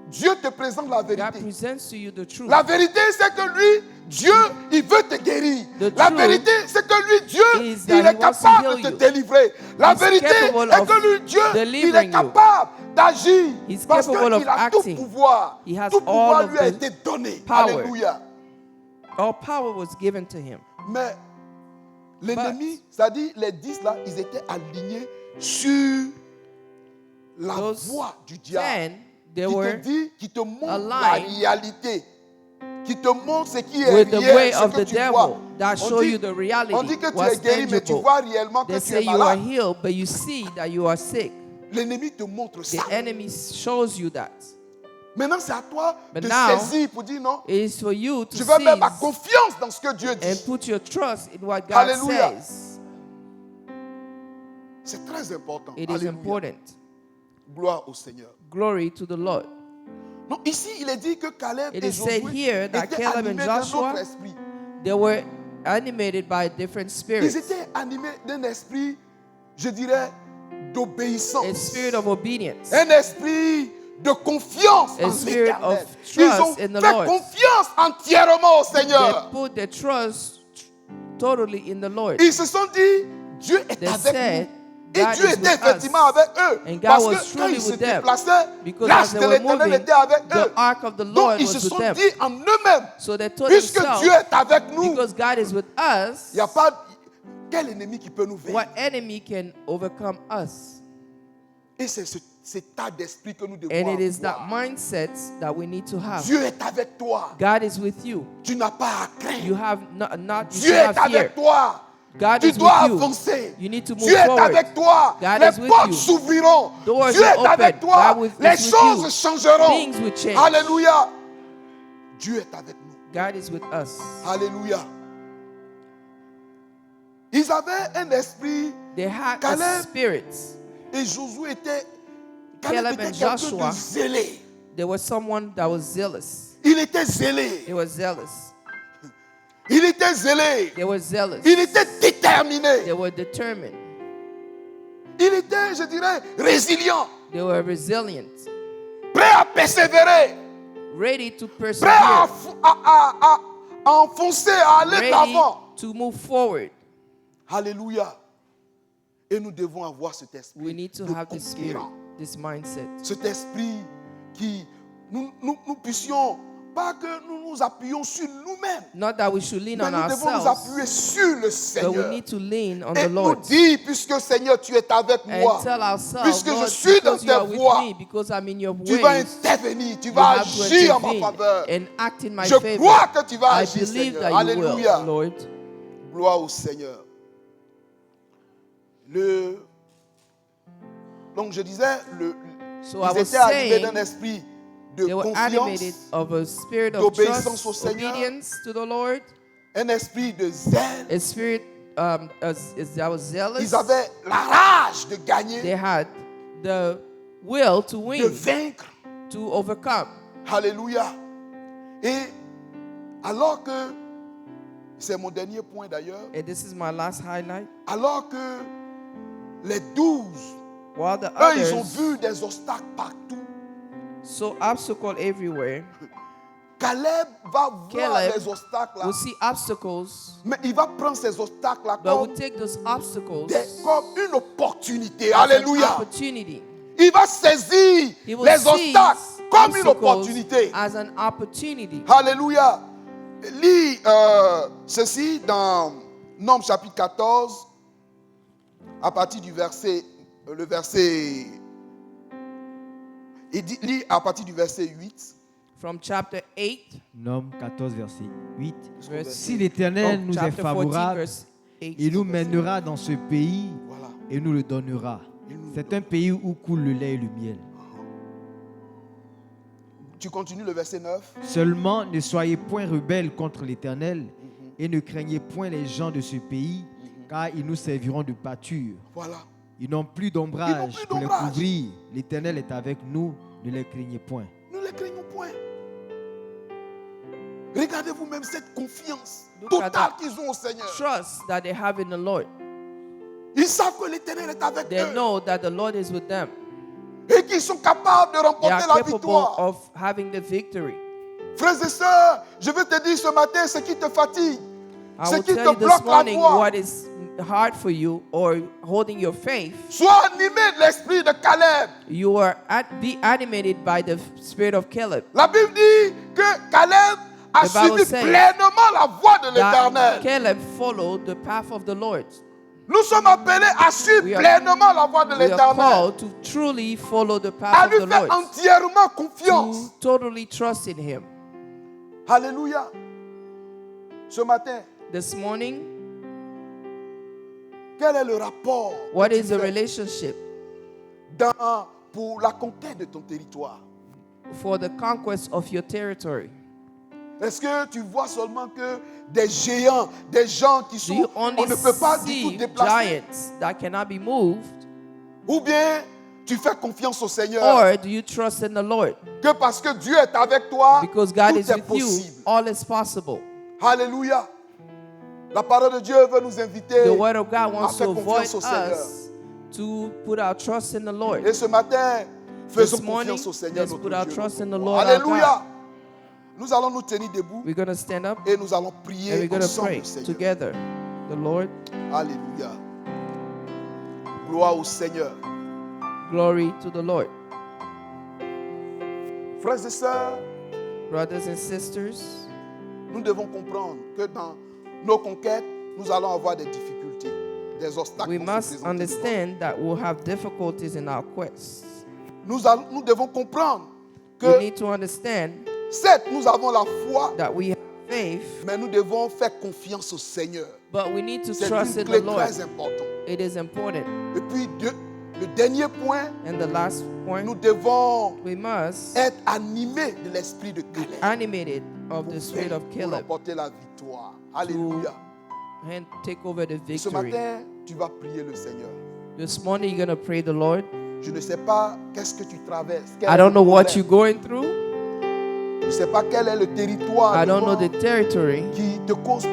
A: Dieu te présente la
B: God
A: vérité.
B: presents to you the truth.
A: La vérité, c'est que lui, Dieu, il veut te guérir.
B: The
A: La
B: truth
A: vérité, c'est que lui, Dieu,
B: is
A: il
B: that
A: est
B: he wants to
A: capable
B: heal
A: de te
B: you.
A: délivrer. La
B: He's
A: vérité
B: capable
A: est
B: of
A: que lui, Dieu, il
B: delivering
A: est
B: you.
A: capable d'agir.
B: He's
A: Parce
B: capable of
A: qu'il a tout
B: acting.
A: pouvoir.
B: He has
A: Tout pouvoir
B: all of
A: lui a
B: the
A: été donné.
B: power.
A: Alléluia.
B: All power was given to him.
A: Mais l'ennemi, c'est-à-dire les 10 là, ils étaient alignés sur la
B: Those
A: voie du diable.
B: 10, they
A: Qui te
B: were
A: dit, qui te montre la
B: aligned
A: réalité. Qui te montre ce qui est
B: with the way
A: réel, ce
B: of
A: que
B: the
A: tu vois.
B: devil that
A: On
B: show
A: dit-
B: you the reality.
A: On dit que tu
B: What's
A: es guéri, mais tu
B: tangible.
A: vois réellement que
B: They
A: tu
B: say
A: es
B: you are
A: malade.
B: healed, but you see that you are sick.
A: L'ennemi te montre
B: The
A: ça.
B: enemy shows you that.
A: Maintenant, c'est à toi
B: But
A: de
B: now,
A: saisir pour dire non.
B: It is for you to
A: Je vais mettre ma
B: seize
A: confiance dans ce que Dieu
B: and
A: dit.
B: put your trust in what God
A: Hallelujah.
B: says.
A: C'est très important.
B: It is
A: Alléluia.
B: important.
A: Gloire au Seigneur.
B: Glory to the Lord.
A: Non, ici, il est dit que Caleb
B: It
A: et
B: is said
A: Josué
B: here that
A: étaient
B: Caleb and
A: animés d'un
B: Joshua,
A: autre esprit.
B: They were animated by different
A: Ils
B: spirits.
A: étaient animés d'un esprit, je dirais, d'obéissance.
B: A spirit of obedience.
A: Un esprit de confiance
B: A
A: en
B: spirit
A: l'Éternel.
B: of
A: Ils
B: trust
A: ont
B: in the
A: fait
B: Lord.
A: confiance entièrement au
B: They
A: Seigneur.
B: put their trust totally in the Lord.
A: Ils se sont dit, Dieu est
B: They
A: avec
B: said,
A: nous. Et
B: God
A: Dieu
B: is
A: était
B: with
A: effectivement
B: us.
A: avec eux.
B: And God
A: Parce
B: was
A: que quand
B: truly
A: ils se
B: with them.
A: déplaçaient,
B: Because
A: l'arche
B: as
A: de
B: they were
A: l'Éternel
B: moving,
A: était avec
B: the
A: eux.
B: ark of the
A: Donc
B: Lord
A: ils
B: was
A: se
B: with
A: sont
B: them.
A: dit en eux-mêmes,
B: So they told
A: puisque
B: themselves,
A: Dieu est avec nous,
B: because God is with us,
A: il n'y a pas quel ennemi qui peut nous vaincre.
B: what enemy can overcome us?
A: Et c'est cet état d'esprit que nous devons
B: And it is that
A: avoir.
B: mindset that we need to have.
A: Dieu est avec toi.
B: God is with you.
A: Tu n'as pas à craindre.
B: You have not you
A: Dieu
B: should
A: est
B: have fear.
A: avec toi.
B: God
A: Tu
B: is
A: dois
B: with you.
A: avancer.
B: You need to move
A: Dieu est
B: forward.
A: avec toi.
B: God
A: Les
B: is with
A: portes
B: you.
A: s'ouvriront.
B: Doors
A: Dieu
B: will
A: est avec
B: open.
A: toi.
B: God is
A: Les
B: with
A: choses
B: you.
A: changeront.
B: Things will change.
A: Alléluia. Dieu est avec nous.
B: God is with us.
A: Alléluia. Ils avaient un esprit
B: They had a
A: Caleb
B: spirit.
A: et Josué était
B: Caleb
A: était
B: and
A: quelqu'un
B: Joshua.
A: de zélé.
B: There was someone that was zealous.
A: Il était zélé.
B: They were zealous.
A: Il était zélé.
B: They were zealous.
A: Il était déterminé.
B: They were determined.
A: Il était, je dirais, résilient.
B: They were resilient.
A: Prêt à persévérer.
B: Ready to
A: Prêt
B: persevere.
A: à enfoncer, à aller de
B: Ready
A: l'avant.
B: to move forward.
A: Alléluia. Et nous devons avoir cet esprit
B: We need to
A: de
B: have this spirit,
A: conquérant.
B: this mindset.
A: Cet esprit qui, nous puissions, pas que nous nous appuyions sur nous-mêmes,
B: Not that we should lean
A: mais
B: on
A: nous devons nous
B: ourselves,
A: appuyer sur le
B: but we
A: Seigneur.
B: need to lean on
A: Et
B: the
A: nous
B: Lord.
A: dire, puisque Seigneur, tu es avec moi,
B: And tell ourselves,
A: puisque je
B: Lord,
A: suis dans
B: because you are
A: tes
B: with
A: voies,
B: me, because I'm in your
A: tu vas
B: ways,
A: intervenir, tu
B: you
A: vas
B: have to
A: agir en ma
B: intervene
A: faveur.
B: and act in my
A: Je
B: favor.
A: crois que tu vas
B: I
A: agir,
B: believe
A: Seigneur.
B: that you will,
A: Alléluia.
B: Lord.
A: Gloire au Seigneur. Donc je disais,
B: So I
A: ils
B: was
A: étaient animés
B: saying,
A: d'un esprit de
B: they were animated
A: confiance,
B: of a spirit of
A: d'obéissance au
B: trust,
A: Seigneur.
B: obedience to the Lord,
A: un esprit de zèle.
B: a spirit that was zealous.
A: Ils avaient la rage de
B: They
A: gagner,
B: had the will to
A: de
B: win,
A: vaincre.
B: to overcome.
A: Alléluia. Et alors que, c'est mon dernier point d'ailleurs,
B: And this is my last highlight.
A: alors que les 12,
B: While the
A: eux, ils ont
B: others
A: vu des obstacles partout.
B: saw obstacle everywhere,
A: Caleb va voir
B: Caleb
A: les obstacles là,
B: will see obstacles,
A: mais il va prendre ces obstacles là
B: but
A: comme,
B: will take those obstacles
A: comme une opportunité.
B: as an
A: Alléluia.
B: opportunity.
A: Il va saisir
B: He will
A: les
B: seize
A: obstacles comme une
B: obstacles
A: opportunité.
B: as an opportunity.
A: Alléluia. Lis ceci dans Nombres chapitre 14, à partir du verset, lis à partir du verset 8.
B: From chapter 8,
C: Nom 14, verset 8.
B: verse,
C: Si l'Éternel nous est
B: chapter 14,
C: favorable,
B: verse 8.
C: il nous mènera dans ce pays
A: Voilà.
C: et nous le donnera. C'est un pays où coule le lait et le miel.
A: Tu continues le verset 9.
C: Seulement, ne soyez point rebelles contre l'Éternel et ne craignez point les gens de ce pays, car ils nous serviront de pâture.
A: Voilà.
C: Ils n'ont plus
A: Ils n'ont
C: d'ombrage
A: plus
C: pour les
A: d'ombrage.
C: couvrir. L'Éternel est avec nous, ne les craignez point.
A: Ne les craignons point. Regardez vous-même cette confiance
B: Look at
A: totale
B: that.
A: qu'ils ont au Seigneur.
B: Trust that they have in the Lord.
A: Ils savent que l'Éternel est avec
B: They
A: eux
B: know that the Lord is with them.
A: et qu'ils sont capables de
B: They
A: remporter
B: are
A: la
B: capable
A: victoire.
B: of having the victory.
A: Frères et sœurs, je veux te dire ce matin ce qui te fatigue,
B: I
A: ce
B: will
A: qui
B: tell
A: te
B: you this
A: bloque la
B: morning
A: voie.
B: what is hard for you or holding your faith.
A: Sois animé de l'esprit de Caleb.
B: You are be animated by the spirit of Caleb.
A: La Bible dit que Caleb a
B: The Bible
A: suivi
B: says
A: pleinement la voie de
B: That
A: l'Éternel.
B: Caleb followed the path of the Lord.
A: Nous sommes appelés à suivre
B: We are-
A: pleinement la voie de
B: We are
A: l'Éternel.
B: called to truly follow the
A: À
B: path of
A: lui
B: the
A: faire
B: Lord.
A: entièrement confiance.
B: To totally trust in Him.
A: Alléluia. Ce matin,
B: This morning,
A: quel est le rapport
B: what
A: que tu
B: is the
A: fais
B: relationship
A: pour la conquête de ton territoire?
B: for the conquest of your territory?
A: Est-ce que tu vois seulement que des géants, des gens qui
B: Do you
A: sont, on
B: only
A: ne peut pas du tout
B: see
A: déplacer?
B: giants that cannot be moved?
A: Ou bien tu fais confiance au Seigneur
B: Or do you trust in the Lord?
A: que parce que Dieu est avec toi,
B: Because God
A: tout
B: is
A: est
B: with you,
A: possible.
B: all is possible.
A: Alléluia. La parole de Dieu veut nous inviter
B: The Word of God
A: à
B: wants to
A: faire
B: avoid
A: confiance au Seigneur.
B: us to put our trust in the Lord.
A: Et ce matin, faisons
B: This morning,
A: confiance au Seigneur
B: let's
A: notre
B: put our
A: Dieu.
B: trust in the
A: notre
B: Lord
A: roi.
B: our
A: Alléluia.
B: God.
A: Nous allons nous tenir debout
B: We're going to stand up
A: et nous allons
B: and
A: prier
B: we're going to
A: ensemble
B: pray
A: au Seigneur.
B: together. The Lord,
A: Alléluia. Gloire au Seigneur.
B: glory to the Lord.
A: Frères et sœurs,
B: Brothers and sisters,
A: nous devons comprendre que dans nos conquêtes, nous allons avoir des difficultés, des obstacles.
B: we
A: vont se
B: must
A: présenter devant
B: understand that we'll have difficulties in our quest.
A: nous. Nous devons comprendre
B: We
A: que,
B: need to understand
A: certes, nous avons la foi,
B: that we have faith,
A: mais nous devons faire confiance au Seigneur.
B: but we need to
A: C'est
B: trust
A: une
B: in the
A: clé
B: Lord.
A: très importante.
B: It is important.
A: Et puis, le dernier point,
B: And the last point,
A: nous devons
B: we must
A: être animés de l'esprit de Caleb
B: animated of the spirit of
A: pour
B: Caleb
A: remporter la victoire. Alléluia.
B: and take over the
A: Ce
B: victory.
A: matin, tu vas prier le Seigneur.
B: This morning you're going to pray the Lord.
A: Je ne sais pas qu'est-ce que tu traverses. Quel
B: I
A: est
B: don't
A: le
B: know what
A: problème.
B: you're going through.
A: Je ne sais pas quel est le territoire
B: I don't know
A: devant
B: the territory
A: qui te cause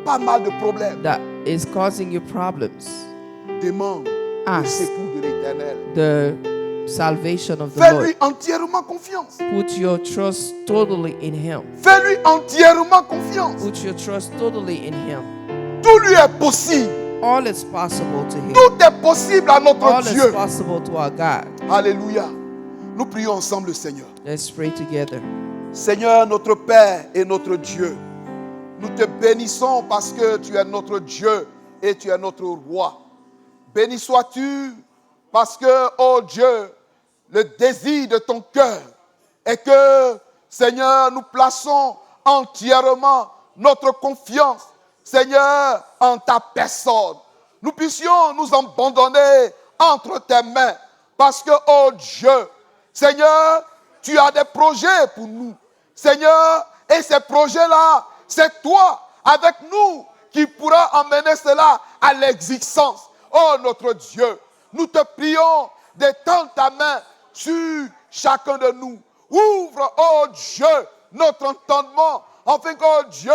A: pas mal de problèmes.
B: that is causing you problems.
A: Demande le
B: Ask
A: secours de l'Éternel.
B: the salvation of the
A: Fais-lui
B: Lord.
A: entièrement confiance.
B: Put your trust totally in Him.
A: Fais-lui entièrement confiance.
B: Put your trust totally in Him.
A: Tout lui est possible.
B: All is possible to Him.
A: Tout est possible à notre
B: All is
A: Dieu.
B: possible to our God.
A: Alléluia. Nous prions ensemble le Seigneur.
B: Let's pray together.
A: Seigneur, notre Père et notre Dieu, nous te bénissons parce que tu es notre Dieu et tu es notre roi. Béni sois-tu parce que, oh Dieu, le désir de ton cœur est que, Seigneur, nous plaçons entièrement notre confiance, Seigneur, en ta personne. Nous puissions nous abandonner entre tes mains parce que, oh Dieu, Seigneur, tu as des projets pour nous. Seigneur, et ces projets-là, c'est toi avec nous qui pourra emmener cela à l'existence. Oh notre Dieu, nous te prions d'étendre ta main sur chacun de nous. Ouvre, oh Dieu, notre entendement, afin que, oh Dieu,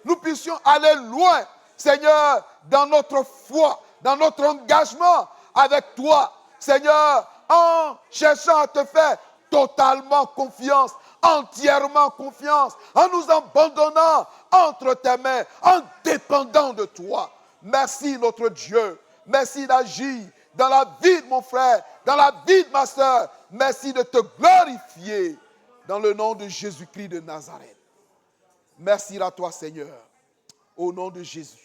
A: nous puissions aller loin, Seigneur, dans notre foi, dans notre engagement avec toi, Seigneur, en cherchant à te faire totalement confiance, entièrement confiance, en nous abandonnant entre tes mains, en dépendant de toi. Merci notre Dieu. Merci d'agir dans la vie de mon frère, dans la vie de ma soeur. Merci de te glorifier dans le nom de Jésus-Christ de Nazareth. Merci à toi Seigneur. Au nom de Jésus.